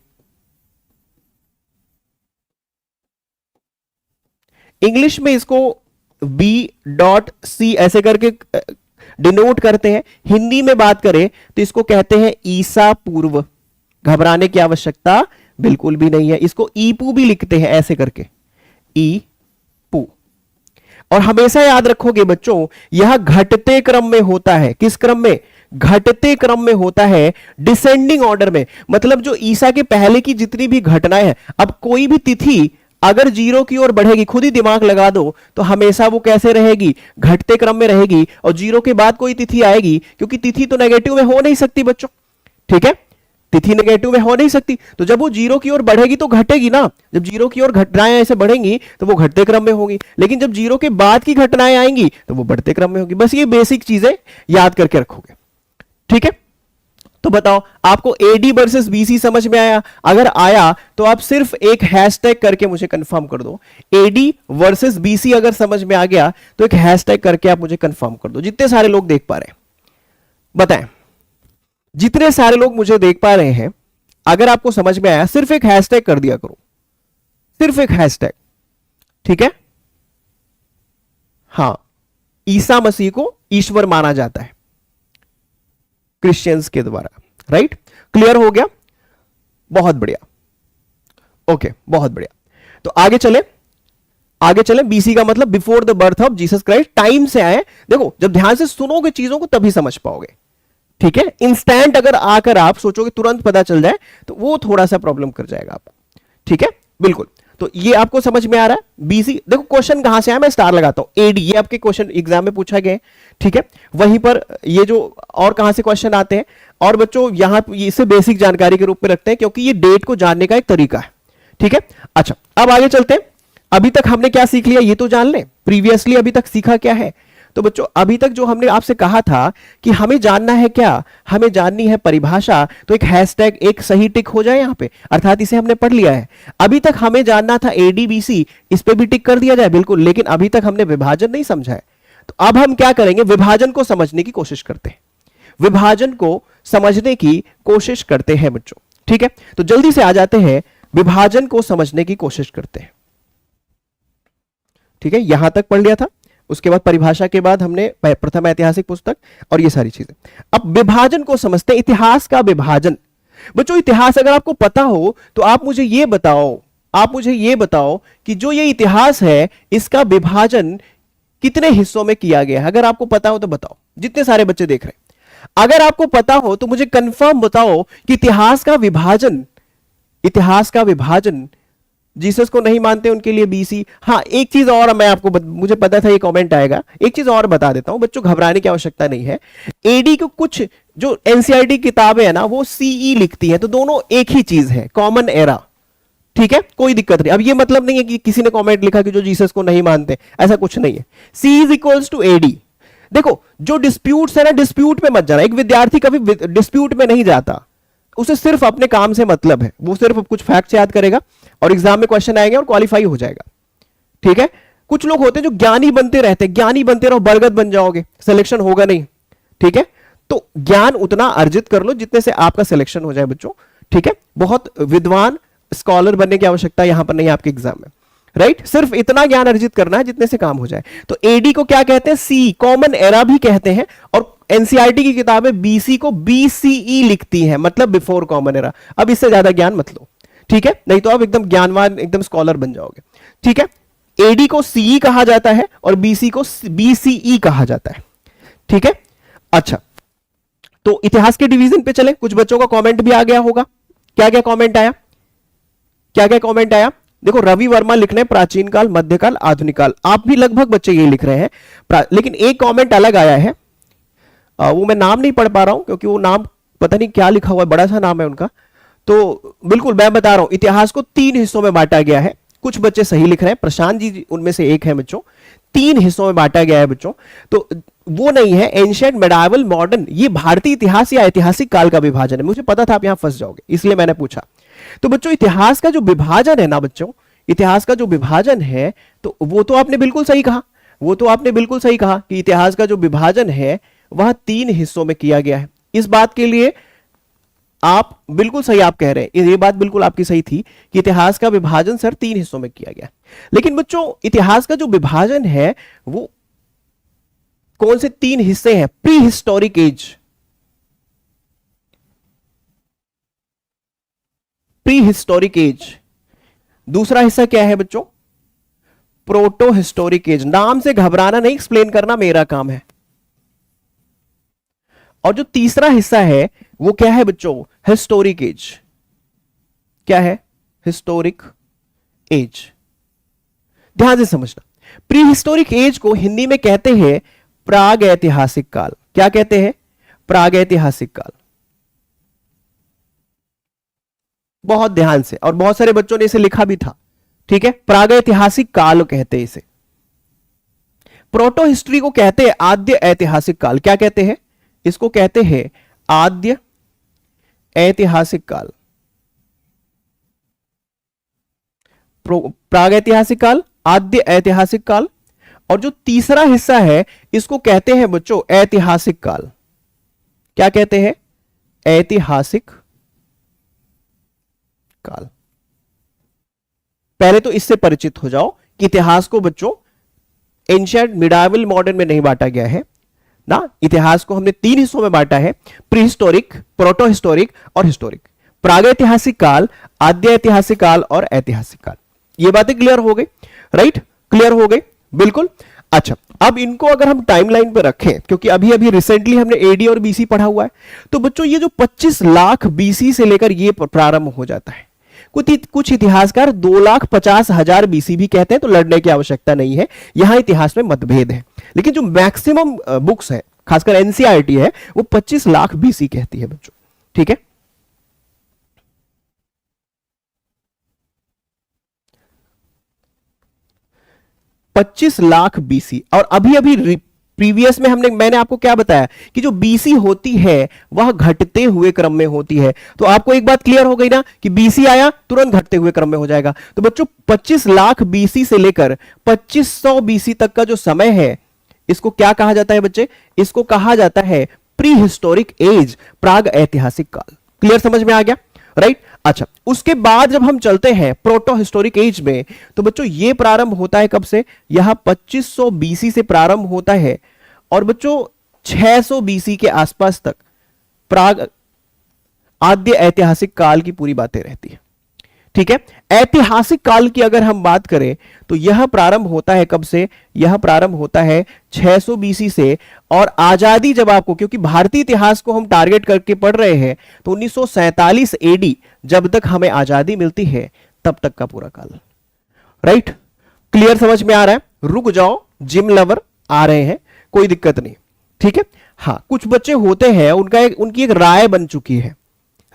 इंग्लिश में इसको B.C ऐसे करके डिनोट करते हैं। हिंदी में बात करें तो इसको कहते हैं ईसा पूर्व। घबराने की आवश्यकता बिल्कुल भी नहीं है। इसको ईपू भी लिखते हैं ऐसे करके, ईपू। और हमेशा याद रखोगे बच्चों, यह घटते क्रम में होता है। किस क्रम में, घटते क्रम में होता है, डिसेंडिंग ऑर्डर में। मतलब जो ईसा के पहले की जितनी भी घटनाएं हैं, अब कोई भी तिथि अगर 0 की ओर बढ़ेगी, खुद ही दिमाग लगा दो, तो हमेशा वो कैसे रहेगी, घटते क्रम में रहेगी। और 0 के बाद कोई तिथि आएगी, क्योंकि तिथि तो नेगेटिव में हो नहीं सकती बच्चों। ठीक है, तिथि नेगेटिव में हो नहीं सकती, तो जब वो 0 की ओर बढ़ेगी तो घटेगी ना। जब 0 की ओर घटनाएं ऐसे बढ़ेंगी तो वो घटते क्रम में होंगी, लेकिन जब 0 के बाद की घटनाएं आएंगी तो वो बढ़ते क्रम में होगी। बस ये बेसिक चीजें याद करके रखोगे। ठीक है, तो बताओ आपको एडी वर्सेस बीसी समझ में आया? अगर आया तो आप सिर्फ एक हैशटैग करके मुझे कंफर्म कर दो। एडी वर्सेस बीसी अगर समझ में आ गया तो एक हैशटैग करके आप मुझे कंफर्म कर दो। जितने सारे लोग देख पा रहे हैं बताएं, जितने सारे लोग मुझे देख पा रहे हैं, अगर आपको समझ में आया सिर्फ एक हैशटैग कर दिया करो, सिर्फ एक हैशटैग। ठीक है, हां, ईसा मसीह को ईश्वर माना जाता है क्रिश्चियंस के द्वारा। राइट, क्लियर हो गया? बहुत बढ़िया, ओके, बहुत बढ़िया। तो आगे चले, आगे चले। बीसी का मतलब before the birth of Jesus Christ. Time से आए। देखो, जब ध्यान से सुनोगे चीजों को तभी समझ पाओगे। ठीक है, इंस्टेंट अगर आकर आप सोचोगे तुरंत पता चल जाए तो वो थोड़ा सा प्रॉब्लम कर जाएगा आपको। ठीक है, बिल्कुल। तो ये आपको समझ में आ रहा है? बीसी, देखो क्वेश्चन कहां से आया, मैं स्टार लगाता हूं। एडी, ये आपके क्वेश्चन एग्जाम में पूछा गया। ठीक है, वहीं पर ये जो और कहां से क्वेश्चन आते हैं, और बच्चों यहां इसे बेसिक जानकारी के रूप में रखते हैं क्योंकि ये डेट को जानने का एक तरीका है। ठीक है, अच्छा, अब आगे चलते हैं। अभी तक हमने क्या सीख लिया ये तो जान लें। प्रीवियसली अभी तक सीखा क्या है? तो बच्चों अभी तक जो हमने आपसे कहा था कि हमें जानना है क्या, हमें जाननी है परिभाषा, तो एक हैशटैग, एक सही टिक हो जाए यहां पे, अर्थात इसे हमने पढ़ लिया है। अभी तक हमें जानना था एडीबीसी, इस पे भी टिक कर दिया जाए, बिल्कुल। लेकिन अभी तक हमने विभाजन नहीं समझा है, तो अब हम क्या करेंगे, विभाजन को समझने की कोशिश करते हैं। विभाजन को समझने की कोशिश करते हैं बच्चों। ठीक है, तो जल्दी से आ जाते हैं, विभाजन को समझने की कोशिश करते हैं। ठीक है, यहां तक पढ़ लिया था, उसके बाद परिभाषा के बाद हमने प्रथम ऐतिहासिक पुस्तक और ये सारी चीजें। अब विभाजन को समझते हैं, इतिहास का विभाजन। बच्चों इतिहास अगर आपको पता हो तो आप मुझे ये बताओ, आप मुझे ये बताओ कि जो ये इतिहास है इसका विभाजन कितने हिस्सों में किया गया है? अगर आपको पता हो तो बताओ। जितने सारे बच्चे देख रहे हैं, अगर आपको पता हो तो मुझे कंफर्म बताओ कि इतिहास का विभाजन, इतिहास का विभाजन, जीसस को नहीं मानते उनके लिए बीसी। हाँ, एक चीज और मैं आपको मुझे पता था ये कमेंट आएगा, एक चीज और बता देता हूं बच्चों, घबराने की आवश्यकता नहीं है। एडी को कुछ जो एनसीईआरटी किताबें है ना वो सीई लिखती है, तो दोनों एक ही चीज है, कॉमन एरा। ठीक है, कोई दिक्कत नहीं। अब ये मतलब नहीं है कि किसी ने कमेंट लिखा कि जो जीसस को नहीं मानते, ऐसा कुछ नहीं है। सी इज इक्वल्स टू एडी। देखो जो डिस्प्यूट्स है ना, डिस्प्यूट में मत जाना। एक विद्यार्थी कभी डिस्प्यूट में नहीं जाता, उसे सिर्फ अपने काम से मतलब है, वो सिर्फ कुछ फैक्ट्स याद करेगा और एग्जाम में क्वेश्चन आएंगे और क्वालिफाई हो जाएगा। ठीक है, कुछ लोग होते हैं जो ज्ञानी बनते रहते हैं, ज्ञानी बनते रहो, बरगद बन जाओगे, सिलेक्शन होगा नहीं। ठीक है, तो ज्ञान उतना अर्जित कर लो जितने से आपका सिलेक्शन हो जाए बच्चों। ठीक है, बहुत विद्वान स्कॉलर बनने की आवश्यकता यहां पर नहीं है आपके एग्जाम में। राइट, सिर्फ इतना ज्ञान अर्जित करना है जितने से काम हो जाए। तो एडी को क्या कहते हैं? सी, कॉमन एरा भी कहते हैं। और एनसीईआरटी की किताबें बीसी को बीसीई लिखती हैं, मतलब बिफोर कॉमन एरा। अब इससे ज्यादा ज्ञान मत लो, ठीक है, नहीं तो आप एकदम ज्ञानवान, एकदम स्कॉलर बन जाओगे। ठीक है, एडी को सीई कहा जाता है और बीसी को बीसीई कहा जाता है। ठीक है, अच्छा, तो इतिहास के डिवीजन पे चले। कुछ बच्चों का कमेंट भी आ गया होगा। क्या क्या कमेंट आया, क्या क्या कमेंट आया? देखो, रवि वर्मा लिख रहे हैं प्राचीन काल, मध्यकाल, आधुनिक काल। आप भी लगभग बच्चे यही लिख रहे हैं, लेकिन एक कमेंट अलग आया है। वो मैं नाम नहीं पढ़ पा रहा हूं क्योंकि वो नाम पता नहीं क्या लिखा हुआ है, बड़ा सा नाम है उनका। तो बिल्कुल मैं बता रहा हूं, इतिहास को 3 हिस्सों में बांटा गया है। कुछ बच्चे सही लिख रहे हैं, प्रशांत जी उनमें से एक है बच्चों। 3 हिस्सों में बांटा गया है बच्चों। तो वो नहीं है एंशिएंट, मेडाइवल, मॉडर्न। ये भारतीय इतिहास या ऐतिहासिक काल का विभाजन है। मुझे पता था आप यहां फंस जाओगे, इसलिए मैंने पूछा। तो बच्चों, इतिहास का जो विभाजन है ना बच्चों, इतिहास का जो विभाजन है, तो वो तो आपने बिल्कुल सही कहा। वो तो आपने बिल्कुल सही कहा कि इतिहास का जो विभाजन है वह 3 हिस्सों में किया गया है। इस बात के लिए आप बिल्कुल सही आप कह रहे हैं, ये बात बिल्कुल आपकी सही थी कि इतिहास का विभाजन सर 3 हिस्सों में किया गया। लेकिन बच्चों, इतिहास का जो विभाजन है वो कौन से 3 हिस्से हैं? Prehistoric age, prehistoric age. दूसरा हिस्सा क्या है बच्चों? Protohistoric age. नाम से घबराना नहीं, एक्सप्लेन करना मेरा काम है। और जो तीसरा हिस्सा है वो क्या है बच्चों? Historic age. क्या है? Historic age. ध्यान से समझना, प्री हिस्टोरिक एज को हिंदी में कहते हैं प्राग ऐतिहासिक काल। क्या कहते हैं? प्राग ऐतिहासिक काल। बहुत ध्यान से, और बहुत सारे बच्चों ने इसे लिखा भी था, ठीक है। प्राग ऐतिहासिक काल कहते हैं इसे। प्रोटो हिस्ट्री को कहते हैं आद्य ऐतिहासिक काल। क्या कहते हैं? इसको कहते हैं आद्य ऐतिहासिक काल, प्राग ऐतिहासिक काल, आद्य ऐतिहासिक काल। और जो तीसरा हिस्सा है इसको कहते हैं बच्चों ऐतिहासिक काल। क्या कहते हैं? ऐतिहासिक काल। पहले तो इससे परिचित हो जाओ कि इतिहास को बच्चों एंशिएंट, मिडाइवल, मॉडर्न में नहीं बांटा गया है ना। इतिहास को हमने 3 हिस्सों में बांटा है, प्री हिस्टोरिक, प्रोटो हिस्टोरिक और हिस्टोरिक। प्रागैतिहासिक काल, आद्य ऐतिहासिक काल और ऐतिहासिक काल। ये बातें क्लियर हो गई? राइट, क्लियर हो गई, बिल्कुल। अच्छा, अब इनको अगर हम टाइमलाइन पे रखें, क्योंकि अभी अभी रिसेंटली हमने एडी और बीसी पढ़ा हुआ है, तो बच्चों ये जो 25 लाख बीसी से लेकर ये प्रारंभ हो जाता है। कुछ इतिहासकार 2,50,000 बीसी भी कहते हैं, तो लड़ने की आवश्यकता नहीं है, यहां इतिहास में मतभेद है। लेकिन जो मैक्सिमम बुक्स है, खासकर एनसीईआरटी है, वो 25 लाख बीसी कहती है बच्चों, ठीक है। पच्चीस लाख बीसी। और अभी अभी प्रीवियस में मैंने आपको क्या बताया कि जो बीसी होती है वह घटते हुए क्रम में होती है। तो आपको एक बात क्लियर हो गई ना कि बीसी आया तुरंत घटते हुए क्रम में हो जाएगा। तो बच्चों 25 लाख बीसी से लेकर 2500 बीसी तक का जो समय है, इसको क्या कहा जाता है बच्चे? इसको कहा जाता है प्री हिस्टोरिक एज, प्राग ऐतिहासिक काल। क्लियर, समझ में आ गया? राइट। अच्छा, उसके बाद जब हम चलते हैं प्रोटो हिस्टोरिक एज में, तो बच्चों ये प्रारंभ होता है कब से? यहां 2500 बीसी से प्रारंभ होता है और बच्चों 600 बीसी के आसपास तक प्राग आद्य ऐतिहासिक काल की पूरी बातें रहती है, ठीक है। ऐतिहासिक काल की अगर हम बात करें तो यह प्रारंभ होता है कब से? यह प्रारंभ होता है 600 बीसी से। और आजादी जब आपको, क्योंकि भारतीय इतिहास को हम टारगेट करके पढ़ रहे हैं, तो 1947 एडी जब तक हमें आजादी मिलती है तब तक का पूरा काल। राइट, क्लियर, समझ में आ रहा है? रुक जाओ, जिम लवर आ रहे हैं, कोई दिक्कत नहीं, ठीक है। हाँ, कुछ बच्चे होते हैं उनकी एक राय बन चुकी है।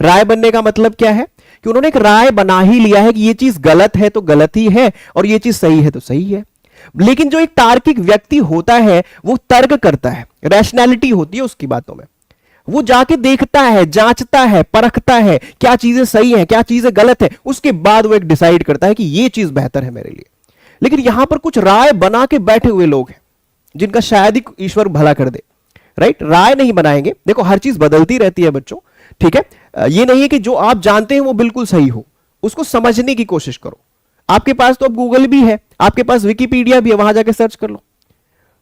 राय बनने का मतलब क्या है कि उन्होंने एक राय बना ही लिया है कि ये चीज गलत है तो गलत ही है और ये चीज सही है तो सही है। लेकिन जो एक तार्किक व्यक्ति होता है वो तर्क करता है, रैशनैलिटी होती है उसकी बातों में। वो जाके देखता है, जांचता है, परखता है क्या चीजें सही है, क्या चीजें गलत है, उसके बाद वो एक डिसाइड करता है कि ये चीज बेहतर है मेरे लिए। लेकिन यहां पर कुछ राय बना के बैठे हुए लोग हैं जिनका शायद ही ईश्वर भला कर दे। राइट, राय नहीं बनाएंगे। देखो, हर चीज बदलती रहती है बच्चों, ठीक है। ये नहीं है कि जो आप जानते हैं वो बिल्कुल सही हो, उसको समझने की कोशिश करो। आपके पास तो अब गूगल भी है, आपके पास विकिपीडिया भी है, वहां जाके सर्च कर लो।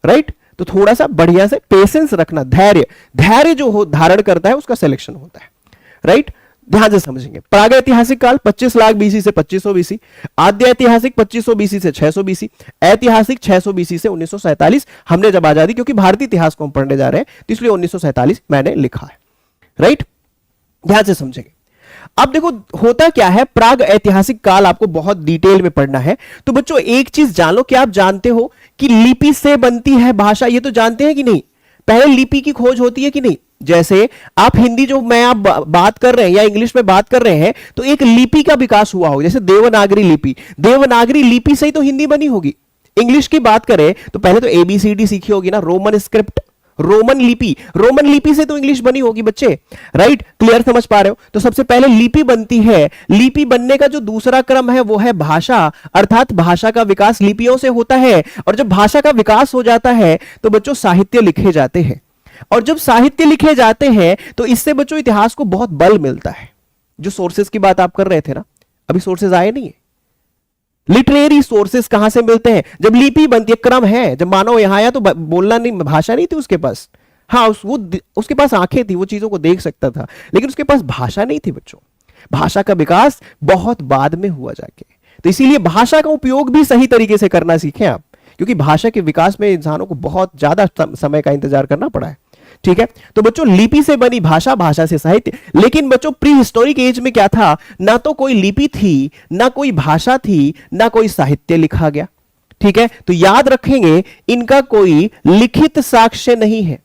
राइट, तो थोड़ा सा बढ़िया से पेशेंस रखना, धैर्य जो हो धारण करता है उसका सिलेक्शन होता है। राइट, ध्यान से समझेंगे। प्रागैतिहासिक काल 25 लाख बीसी से 2500 बीसी, आद्य ऐतिहासिक 2500 बीसी से 600 बीसी, ऐतिहासिक 600 बीसी से 1947। हमने जब आजादी, क्योंकि भारतीय इतिहास को हम पढ़ने जा रहे हैं तो इसलिए 1947 मैंने लिखा है, राइट। ध्यान से समझेंगे। अब देखो होता क्या है, प्राग ऐतिहासिक काल आपको बहुत डिटेल में पढ़ना है। तो बच्चों एक चीज जान लो, कि आप जानते हो कि लिपि से बनती है भाषा, ये तो जानते हैं कि नहीं? पहले लिपि की खोज होती है कि नहीं? जैसे आप हिंदी जो मैं आप बात कर रहे हैं या इंग्लिश में बात कर रहे हैं, तो एक लिपि का विकास हुआ होगा। जैसे देवनागरी लिपि, देवनागरी लिपि से ही तो हिंदी बनी होगी। इंग्लिश की बात करें तो पहले तो एबीसीडी सीखी होगी ना, रोमन स्क्रिप्ट, रोमन लिपि से तो इंग्लिश बनी होगी बच्चे, राइट। क्लियर समझ पा रहे हो? तो सबसे पहले लिपि बनती है। लिपि बनने का जो दूसरा क्रम है वो है भाषा, अर्थात भाषा का विकास लिपियों से होता है। और जब भाषा का विकास हो जाता है तो बच्चों साहित्य लिखे जाते हैं, और जब साहित्य लिखे जाते हैं तो इससे बच्चों इतिहास को बहुत बल मिलता है। जो सोर्सेस की बात आप कर रहे थे ना, अभी सोर्सेस आए नहीं है। लिटरेरी सोर्सेस कहां से मिलते हैं? जब लिपि बनती है, क्रम है। जब मानव यहां आया तो बोलना नहीं, भाषा नहीं थी उसके पास। हाँ, उसके पास आंखें थी, वो चीजों को देख सकता था, लेकिन उसके पास भाषा नहीं थी बच्चों। भाषा का विकास बहुत बाद में हुआ जाके। तो इसीलिए भाषा का उपयोग भी सही तरीके से करना सीखें आप, क्योंकि भाषा के विकास में इंसानों को बहुत ज्यादा समय का इंतजार करना पड़ा है। ठीक है, तो बच्चों लिपि से बनी भाषा, भाषा से साहित्य। लेकिन बच्चों प्री हिस्टोरिक एज में क्या था? ना तो कोई लिपि थी, ना कोई भाषा थी, ना कोई साहित्य लिखा गया। ठीक है, तो याद रखेंगे इनका कोई लिखित साक्ष्य नहीं है।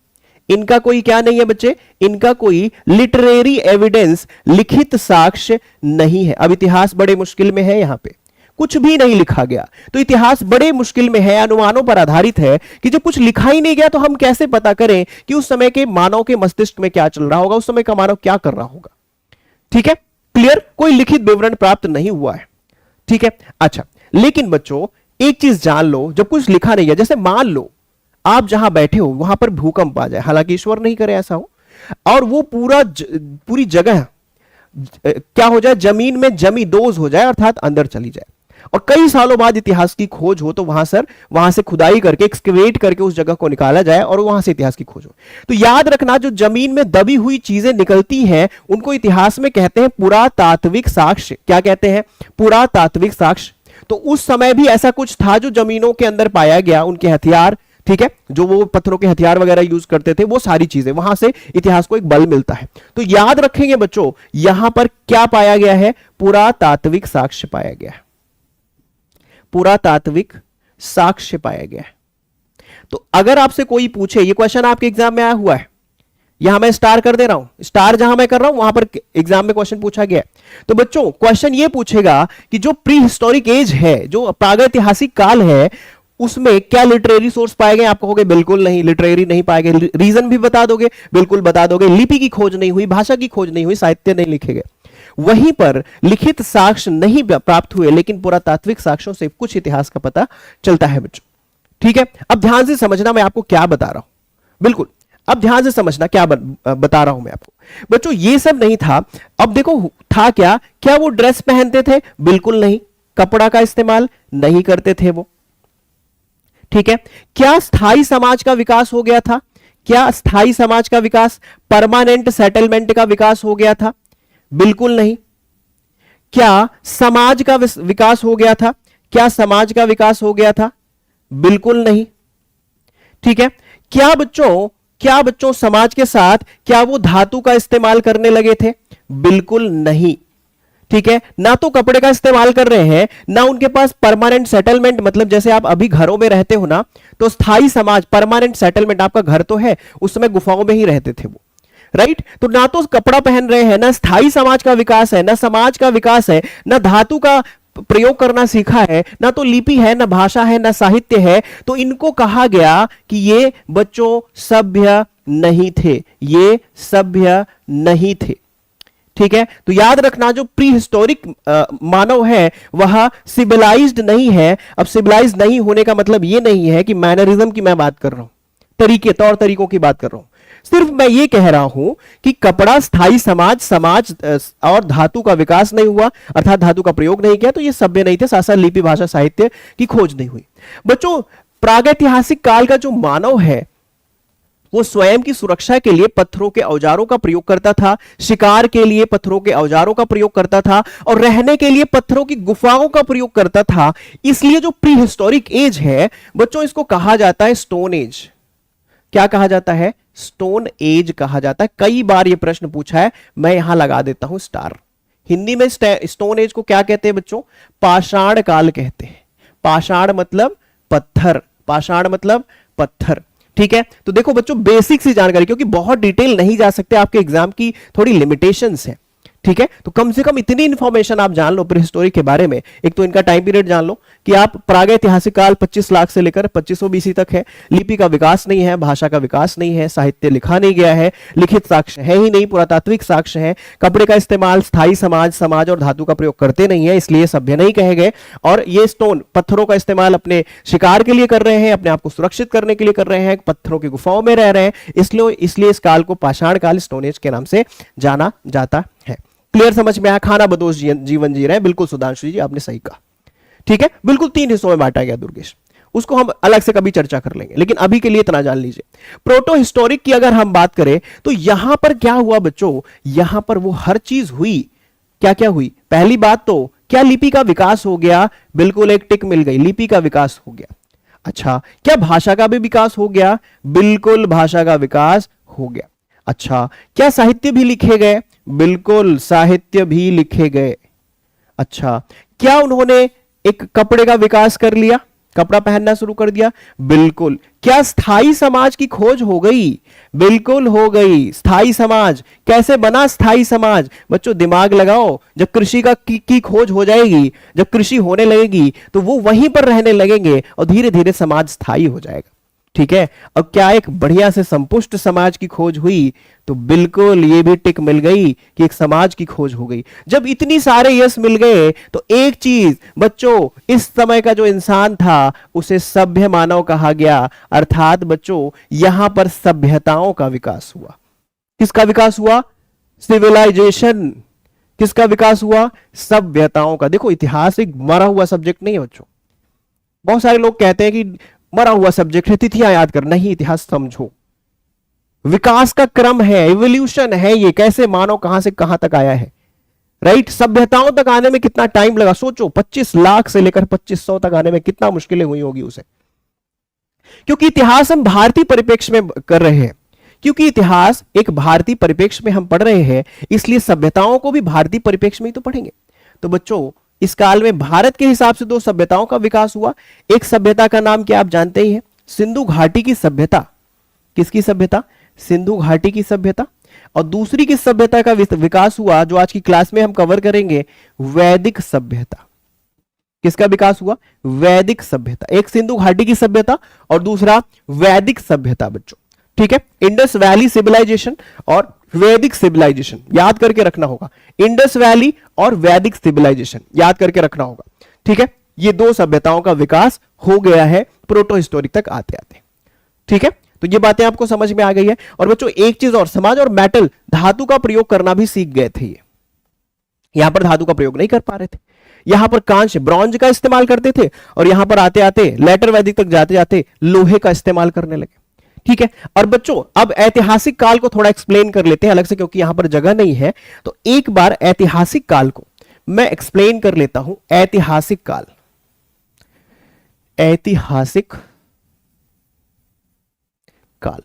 इनका कोई क्या नहीं है बच्चे? इनका कोई लिटरेरी एविडेंस, लिखित साक्ष्य नहीं है। अब इतिहास बड़े मुश्किल में है, यहां पे कुछ भी नहीं लिखा गया, तो इतिहास बड़े मुश्किल में है, अनुमानों पर आधारित है कि जब कुछ लिखा ही नहीं गया तो हम कैसे पता करें कि उस समय के मानव के मस्तिष्क में क्या चल रहा होगा, उस समय का मानव क्या कर रहा होगा। ठीक है, क्लियर? कोई लिखित विवरण प्राप्त नहीं हुआ है। ठीक है, अच्छा, लेकिन बच्चों एक चीज जान लो, जब कुछ लिखा नहीं है, जैसे मान लो आप जहां बैठे हो वहां पर भूकंप आ जाए, हालांकि ईश्वर नहीं करे ऐसा हो, और वो पूरी जगह क्या हो जाए, जमीन में जमी दोज हो जाए, अर्थात अंदर चली जाए, और कई सालों बाद इतिहास की खोज हो तो वहां से खुदाई करके, एक्सकेवेट करके उस जगह को निकाला जाए और वहां से इतिहास की खोज हो। तो याद रखना, जो जमीन में दबी हुई चीजें निकलती हैं उनको इतिहास में कहते हैं पुरातात्विक साक्ष्य। क्या कहते हैं? पुरातात्विक साक्ष्य। तो उस समय भी ऐसा कुछ था जो जमीनों के अंदर पाया गया, उनके हथियार, ठीक है, जो वो पत्थरों के हथियार वगैरह यूज करते थे, वो सारी चीजें, वहां से इतिहास को एक बल मिलता है। तो याद रखेंगे बच्चों, यहां पर क्या पाया गया है? पुरातात्विक साक्ष्य पाया गया है, पुरातात्विक साक्ष्य पाया गया है। तो अगर आपसे कोई पूछे, ये क्वेश्चन आपके एग्जाम में आया हुआ है, यहां मैं स्टार कर दे रहा हूं, स्टार जहां मैं कर रहा हूं वहां पर एग्जाम में क्वेश्चन पूछा गया है। तो बच्चों क्वेश्चन ये पूछेगा कि जो प्री हिस्टोरिक एज है, जो प्रागैतिहासिक काल है, उसमें क्या लिटरेरी सोर्स पाए गए? आप कहोगे बिल्कुल नहीं, लिटरेरी नहीं पाए गए। रीजन भी बता दोगे? बिल्कुल बता दोगे। लिपि की खोज नहीं हुई, भाषा की खोज नहीं हुई, साहित्य नहीं लिखे गए। वहीं पर लिखित साक्ष्य नहीं प्राप्त हुए, लेकिन पुरातात्विक साक्ष्यों से कुछ इतिहास का पता चलता है बच्चों। ठीक है, अब ध्यान से समझना मैं आपको क्या बता रहा हूं। बिल्कुल, अब ध्यान से समझना क्या बता रहा हूं मैं आपको। बच्चों ये सब नहीं था। अब देखो था क्या? क्या वो ड्रेस पहनते थे? बिल्कुल नहीं। कपड़ा का इस्तेमाल नहीं करते थे वो। ठीक है, क्या स्थायी समाज का विकास हो गया था? क्या स्थायी समाज का विकास, परमानेंट सेटलमेंट का विकास हो गया था? बिल्कुल नहीं। क्या समाज का विकास हो गया था? क्या समाज का विकास हो गया था? बिल्कुल नहीं। ठीक है, क्या बच्चों समाज के साथ क्या वो धातु का इस्तेमाल करने लगे थे? बिल्कुल नहीं। ठीक है, ना तो कपड़े का इस्तेमाल कर रहे हैं, ना उनके पास परमानेंट सेटलमेंट, मतलब जैसे आप अभी घरों में रहते हो ना, तो स्थायी समाज, परमानेंट सेटलमेंट, आपका घर तो है, उस समय गुफाओं में ही रहते थे वो, राइट। तो ना तो कपड़ा पहन रहे हैं, ना स्थायी समाज का विकास है, ना समाज का विकास है, ना धातु का प्रयोग करना सीखा है, ना तो लिपि है, ना भाषा है, ना साहित्य है। तो इनको कहा गया कि ये बच्चों सभ्य नहीं थे, ये सभ्य नहीं थे। ठीक है, तो याद रखना, जो प्री हिस्टोरिक मानव है वह सिविलाइज्ड नहीं है। अब सिविलाइज्ड नहीं होने का मतलब यह नहीं है कि मैनरिज्म की मैं बात कर रहा हूं, तरीके, तौर तरीकों की बात कर रहा हूं। सिर्फ मैं ये कह रहा हूं कि कपड़ा, स्थायी समाज और धातु का विकास नहीं हुआ, अर्थात धातु का प्रयोग नहीं किया, तो ये सभ्य नहीं थे। साथ साथ लिपि, भाषा, साहित्य की खोज नहीं हुई। बच्चों प्रागैतिहासिक काल का जो मानव है वो स्वयं की सुरक्षा के लिए पत्थरों के औजारों का प्रयोग करता था, शिकार के लिए पत्थरों के औजारों का प्रयोग करता था, और रहने के लिए पत्थरों की गुफाओं का प्रयोग करता था। इसलिए जो प्री हिस्टोरिक एज है बच्चों, इसको कहा जाता है स्टोन एज। क्या कहा जाता है? स्टोन एज कहा जाता है। कई बार यह प्रश्न पूछा है, मैं यहां लगा देता हूं स्टार। हिंदी में स्टोन एज को क्या कहते हैं बच्चों? पाषाण काल कहते हैं। पाषाण मतलब पत्थर, पाषाण मतलब पत्थर। ठीक है, तो देखो बच्चों बेसिक सी जानकारी, क्योंकि बहुत डिटेल नहीं जा सकते, आपके एग्जाम की थोड़ी लिमिटेशंस है। ठीक है, तो कम से कम इतनी इंफॉर्मेशन आप जान लो प्रीहिस्टोरिक के बारे में। एक तो इनका टाइम पीरियड जान लो कि आप प्रागैतिहासिक काल 25 लाख से लेकर 2500 बीसी तक है। लिपि का विकास नहीं है, भाषा का विकास नहीं है, साहित्य लिखा नहीं गया है, लिखित साक्ष्य है ही नहीं, पुरातात्विक साक्ष्य है, कपड़े का इस्तेमाल स्थायी समाज और धातु का प्रयोग करते नहीं है, इसलिए सभ्य नहीं कहे गए। और ये स्टोन पत्थरों का इस्तेमाल अपने शिकार के लिए कर रहे हैं, अपने आप को सुरक्षित करने के लिए कर रहे हैं, पत्थरों की गुफाओं में रह रहे हैं, इसलिए इस काल को पाषाण काल, स्टोन एज के नाम से जाना जाता है। क्लियर, समझ में आया? खाना बदोश जीवन जी रहे हैं, बिल्कुल सुधांशु जी आपने सही कहा। ठीक है, बिल्कुल 3 हिस्सों में बांटा गया दुर्गेश, उसको हम अलग से कभी चर्चा कर लेंगे, लेकिन अभी के लिए इतना जान लीजिए। प्रोटो हिस्टोरिक की अगर हम बात करें तो यहां पर क्या हुआ बच्चों? यहां पर वो हर चीज हुई। क्या क्या हुई? पहली बात तो क्या लिपि का विकास हो गया? बिल्कुल, एक टिक मिल गई, लिपि का विकास हो गया। अच्छा, क्या भाषा का भी विकास हो गया? बिल्कुल, भाषा का विकास हो गया। अच्छा, क्या साहित्य भी लिखे गए? बिल्कुल, साहित्य भी लिखे गए। अच्छा, क्या उन्होंने एक कपड़े का विकास कर लिया, कपड़ा पहनना शुरू कर दिया? बिल्कुल। क्या स्थायी समाज की खोज हो गई? बिल्कुल हो गई। स्थायी समाज कैसे बना? स्थायी समाज बच्चों दिमाग लगाओ, जब कृषि की खोज हो जाएगी, जब कृषि होने लगेगी तो वो वहीं पर रहने लगेंगे और धीरे धीरे समाज स्थायी हो जाएगा। ठीक है, अब क्या एक बढ़िया से संपुष्ट समाज की खोज हुई? तो बिल्कुल, ये भी टिक मिल गई कि एक समाज की खोज हो गई। जब इतनी सारे यस मिल गए तो एक चीज बच्चों, इस समय का जो इंसान था उसे सभ्य मानव कहा गया, अर्थात बच्चों यहां पर सभ्यताओं का विकास हुआ। किसका विकास हुआ? सिविलाइजेशन। किसका विकास हुआ? सभ्यताओं का। देखो, इतिहास एक मरा हुआ सब्जेक्ट नहीं है बच्चों। बहुत सारे लोग कहते हैं कि मरा हुआ सब्जेक्ट है, तिथियां याद कर। नहीं, इतिहास समझो, विकास का क्रम है, एवोल्यूशन है, ये कैसे मानव कहां से कहां तक आया है। राइट, सभ्यताओं तक आने में कितना टाइम लगा सोचो। 25 लाख से लेकर 2500 तक आने में कितना मुश्किलें हुई होगी उसे। क्योंकि इतिहास हम भारतीय परिप्रेक्ष्य में कर रहे हैं, क्योंकि इतिहास एक भारतीय परिप्रेक्ष्य में हम पढ़ रहे हैं, इसलिए सभ्यताओं को भी भारतीय परिप्रेक्ष्य में ही तो पढ़ेंगे। तो बच्चों, इस काल में भारत के हिसाब से 2 सभ्यताओं का विकास हुआ। एक सभ्यता का नाम क्या आप जानते ही हैं? सिंधु घाटी की सभ्यता। किसकी सभ्यता? सिंधु घाटी की सभ्यता। और दूसरी किस सभ्यता का विकास हुआ जो आज की क्लास में हम कवर करेंगे? वैदिक सभ्यता। किसका विकास हुआ? वैदिक सभ्यता। एक सिंधु घाटी की सभ्यता और दूसरा वैदिक सभ्यता बच्चों। ठीक है, इंडस वैली सिविलाइजेशन और वैदिक सिविलाइजेशन याद करके रखना होगा। इंडस वैली और वैदिक सिविलाइजेशन याद करके रखना होगा। ठीक है, ये 2 सभ्यताओं का विकास हो गया है प्रोटो हिस्टोरिक तक आते आते। ठीक है, तो ये बातें आपको समझ में आ गई है। और बच्चों एक चीज और, समाज और मेटल, धातु का प्रयोग करना भी सीख गए थे ये। यहां पर धातु का प्रयोग नहीं कर पा रहे थे, यहां पर कांच ब्रॉन्ज का इस्तेमाल करते थे, और यहां पर आते आते लेटर वैदिक तक जाते जाते लोहे का इस्तेमाल करने लगे। ठीक है, और बच्चों अब ऐतिहासिक काल को थोड़ा एक्सप्लेन कर लेते हैं अलग से, क्योंकि यहां पर जगह नहीं है। तो एक बार ऐतिहासिक काल को मैं एक्सप्लेन कर लेता हूं। ऐतिहासिक काल, ऐतिहासिक काल।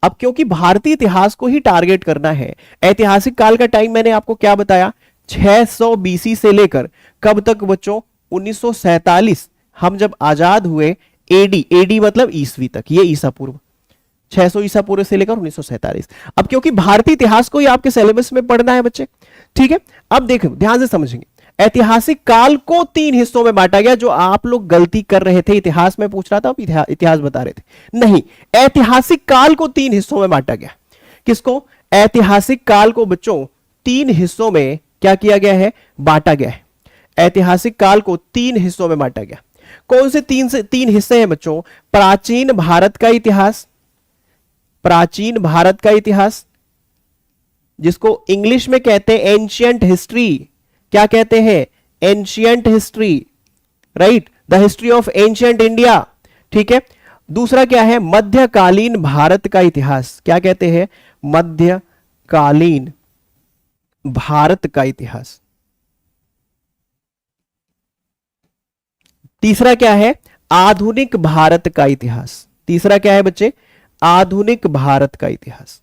अब क्योंकि भारतीय इतिहास को ही टारगेट करना है, ऐतिहासिक काल का टाइम मैंने आपको क्या बताया? 600 बीसी से लेकर कब तक बच्चों? 1947, हम जब आजाद हुए, एडी, एडी मतलब ईसवी तक, ये ईसा पूर्व, 600 ईसा पूर्व से लेकर 1947। अब क्योंकि भारतीय इतिहास को ही आपके सिलेबस में पढ़ना है बच्चे। ठीक है, अब देखो ध्यान से समझेंगे। ऐतिहासिक काल को 3 हिस्सों में बांटा गया, जो आप लोग गलती कर रहे थे। इतिहास में पूछ रहा था, आप इतिहास बता रहे थे। नहीं, ऐतिहासिक काल को 3 हिस्सों में बांटा गया। किसको? ऐतिहासिक काल को बच्चों 3 हिस्सों में क्या किया गया है? बांटा गया है। ऐतिहासिक काल को 3 हिस्सों में बांटा गया। कौन से 3 हिस्से हैं बच्चों? प्राचीन भारत का इतिहास, प्राचीन भारत का इतिहास, जिसको इंग्लिश में कहते हैं एंशियंट हिस्ट्री। क्या कहते हैं? Ancient history. Right, the history of ancient India. ठीक है, दूसरा क्या है, मध्यकालीन भारत का इतिहास, क्या कहते हैं, मध्यकालीन भारत का इतिहास। तीसरा क्या है, आधुनिक भारत का इतिहास। तीसरा क्या है बच्चे, आधुनिक भारत का इतिहास।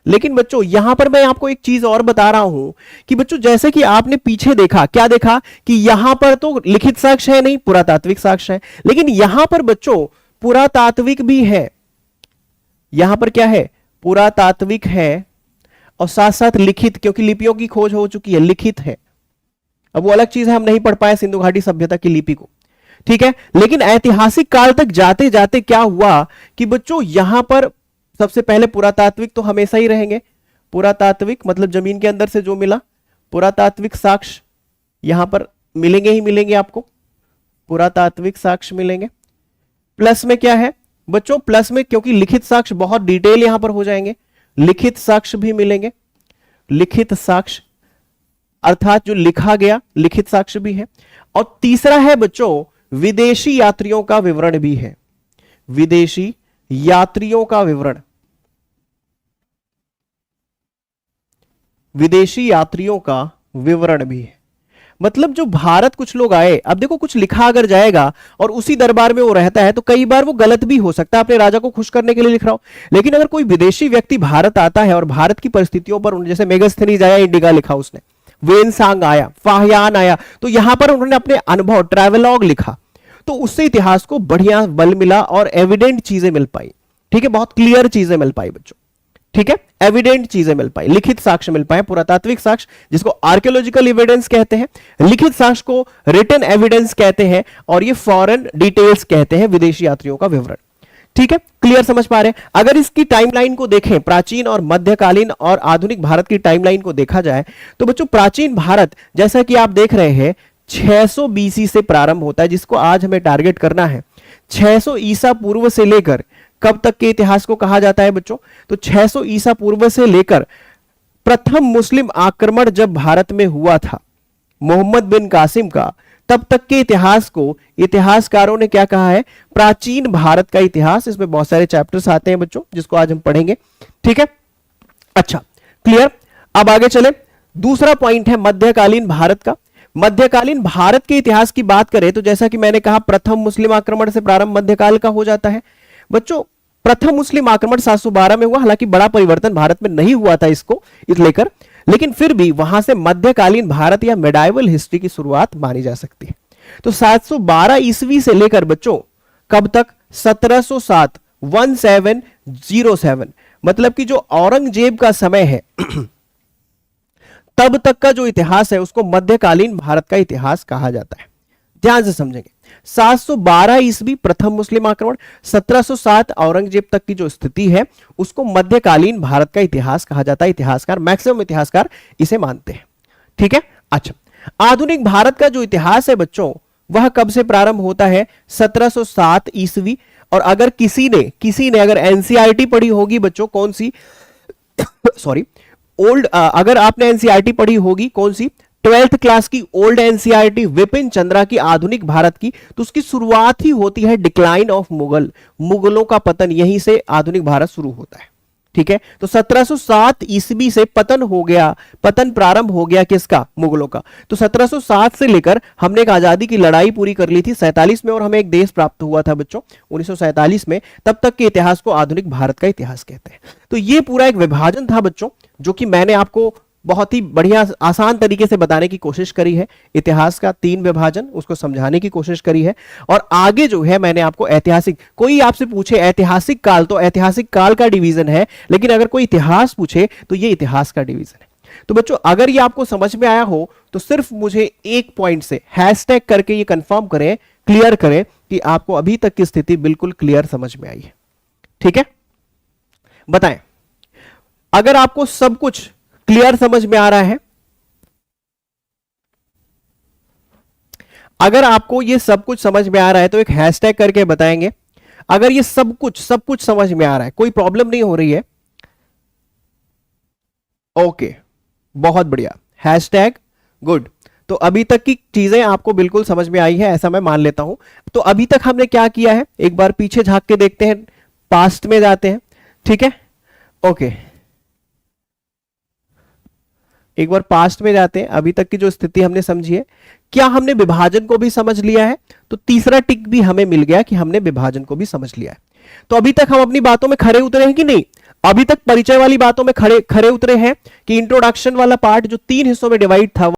लेकिन बच्चों यहां पर मैं आपको एक चीज और बता रहा हूं कि बच्चों जैसे कि आपने पीछे देखा, क्या देखा कि यहां पर तो लिखित साक्ष्य है नहीं, पुरातात्विक साक्ष्य है, लेकिन यहां पर बच्चों पुरातात्विक भी है। यहां पर क्या है, पुरातात्विक है और साथ साथ लिखित, क्योंकि लिपियों की खोज हो चुकी है, लिखित है। अब वो अलग चीज है, हम नहीं पढ़ पाए सिंधु घाटी सभ्यता की लिपि को, ठीक है। लेकिन ऐतिहासिक काल तक जाते जाते क्या हुआ कि बच्चों यहां पर सबसे पहले पुरातात्विक तो हमेशा ही रहेंगे, पुरातात्विक मतलब जमीन के अंदर से जो मिला, पुरातात्विक साक्ष्य यहां पर मिलेंगे ही मिलेंगे आपको, पुरातात्विक साक्ष्य मिलेंगे। प्लस में क्या है बच्चों, प्लस में क्योंकि लिखित साक्ष्य बहुत डिटेल यहां पर हो जाएंगे, लिखित साक्ष्य भी मिलेंगे, लिखित साक्ष्य अर्थात जो लिखा गया लिखित साक्ष्य भी है। और तीसरा है बच्चों विदेशी यात्रियों का विवरण भी है, विदेशी यात्रियों का विवरण, विदेशी यात्रियों का विवरण भी है। मतलब जो भारत कुछ लोग आए, अब देखो कुछ लिखा अगर जाएगा और उसी दरबार में वो रहता है तो कई बार वो गलत भी हो सकता है, अपने राजा को खुश करने के लिए लिख रहा हो। लेकिन अगर कोई विदेशी व्यक्ति भारत आता है और भारत की परिस्थितियों पर, जैसे मेगास्थनीज आया, इंडिगा लिखा उसने, वेनसांग आया, फाहियान आया, तो यहां पर उन्होंने अपने अनुभव ट्रैवलॉग लिखा, तो उससे इतिहास को बढ़िया बल मिला और एविडेंट चीजें मिल पाई, ठीक है, बहुत क्लियर चीजें मिल पाई बच्चों, ठीक है, एविडेंट चीजें मिल पाई, लिखित साक्ष्य मिल पाए, पुरातात्विक साक्ष्य जिसको आर्कियोलॉजिकल एविडेंस कहते हैं, लिखित साक्ष्य को रिटन एविडेंस कहते हैं, और ये फॉरेन डिटेल्स कहते हैं, विदेशी यात्रियों का विवरण, ठीक है, क्लियर समझ पा रहे हैं। अगर इसकी टाइमलाइन को देखें, प्राचीन और मध्यकालीन और आधुनिक भारत की टाइमलाइन को देखा जाए तो बच्चों प्राचीन भारत जैसा कि आप देख रहे हैं 600 बीसी से प्रारंभ होता है, जिसको आज हमें टारगेट करना है। 600 ईसा पूर्व से लेकर कब तक के इतिहास को कहा जाता है बच्चों, तो 600 ईसा पूर्व से लेकर प्रथम मुस्लिम आक्रमण जब भारत में हुआ था मोहम्मद बिन कासिम का, तब तक के इतिहास को इतिहासकारों ने क्या कहा है, प्राचीन भारत का इतिहास। इसमें बहुत सारे चैप्टर्स आते हैं बच्चों जिसको आज हम पढ़ेंगे, ठीक है, अच्छा क्लियर। अब आगे चले, दूसरा पॉइंट है मध्यकालीन भारत का। मध्यकालीन भारत के इतिहास की बात करें तो जैसा कि मैंने कहा प्रथम मुस्लिम आक्रमण से प्रारंभ मध्यकाल का हो जाता है बच्चों। प्रथम मुस्लिम आक्रमण 712 में हुआ, हालांकि बड़ा परिवर्तन भारत में नहीं हुआ था इसको लेकर, लेकिन फिर भी वहां से मध्यकालीन भारत या मेडाइवल हिस्ट्री की शुरुआत मानी जा सकती है। तो 712 ईस्वी से लेकर बच्चों कब तक, 1707 1707, मतलब कि जो औरंगजेब का समय है तब तक का जो इतिहास है उसको मध्यकालीन भारत का इतिहास कहा जाता है। ध्यान से समझेंगे, 712 ईस्वी प्रथम मुस्लिम आक्रमण, 1707 औरंगजेब तक की जो स्थिति है उसको मध्यकालीन भारत का इतिहास कहा जाता है। इतिहासकार, मैक्सिमम इतिहासकार इसे मानते हैं, ठीक है। अच्छा, आधुनिक भारत का जो इतिहास है बच्चों वह कब से प्रारंभ होता है, 1707 ईस्वी। और अगर किसी ने अगर एनसीईआरटी पढ़ी होगी बच्चों, कौन सी सॉरी ओल्ड, अगर आपने एनसीईआरटी पढ़ी होगी कौन सी, 12th क्लास की ओल्ड एनसीईआरटी विपिन चंद्रा की आधुनिक भारत की, तो उसकी शुरुआत ही होती है डिक्लाइन ऑफ मुगल, मुगलों का पतन, यहीं से आधुनिक भारत शुरू होता है, ठीक है। तो 1707 ईस्वी से पतन हो गया, पतन प्रारंभ हो गया किसका, मुगलों का। तो 1707 से लेकर हमने एक आजादी की लड़ाई पूरी कर ली थी 47 में, और हमें एक देश प्राप्त हुआ था बच्चों 1947 में। तब तक के इतिहास को आधुनिक भारत का इतिहास कहते हैं। तो ये पूरा एक विभाजन था बच्चों, जो कि मैंने आपको बहुत ही बढ़िया आसान तरीके से बताने की कोशिश करी है। इतिहास का 3 विभाजन, उसको समझाने की कोशिश करी है। और आगे जो है मैंने आपको ऐतिहासिक, कोई आपसे पूछे ऐतिहासिक काल, तो ऐतिहासिक काल का डिवीजन है, लेकिन अगर कोई इतिहास पूछे तो ये इतिहास का डिवीजन है। तो बच्चों अगर ये आपको समझ में आया हो तो सिर्फ मुझे एक पॉइंट से हैशटैग करके ये कंफर्म करें, क्लियर करें कि आपको अभी तक की स्थिति बिल्कुल क्लियर समझ में आई है, ठीक है। बताएं अगर आपको सब कुछ क्लियर समझ में आ रहा है, अगर आपको ये सब कुछ समझ में आ रहा है तो एक हैशटैग करके बताएंगे। अगर ये सब कुछ समझ में आ रहा है, कोई प्रॉब्लम नहीं हो रही है, ओके बहुत बढ़िया, हैशटैग गुड। तो अभी तक की चीजें आपको बिल्कुल समझ में आई है, ऐसा मैं मान लेता हूं। तो अभी तक हमने क्या किया है, एक बार पीछे झांक के देखते हैं, पास्ट में जाते हैं, ठीक है। ओके, एक बार पास्ट में जाते हैं, अभी तक की जो स्थिति हमने समझी है, क्या हमने विभाजन को भी समझ लिया है? तो तीसरा टिक भी हमें मिल गया कि हमने विभाजन को भी समझ लिया है। तो अभी तक हम अपनी बातों में खरे उतरे हैं कि नहीं? अभी तक परिचय वाली बातों में खरे खरे उतरे हैं कि इंट्रोडक्शन वाला पार्ट जो 3 हिस्सों में डिवाइड था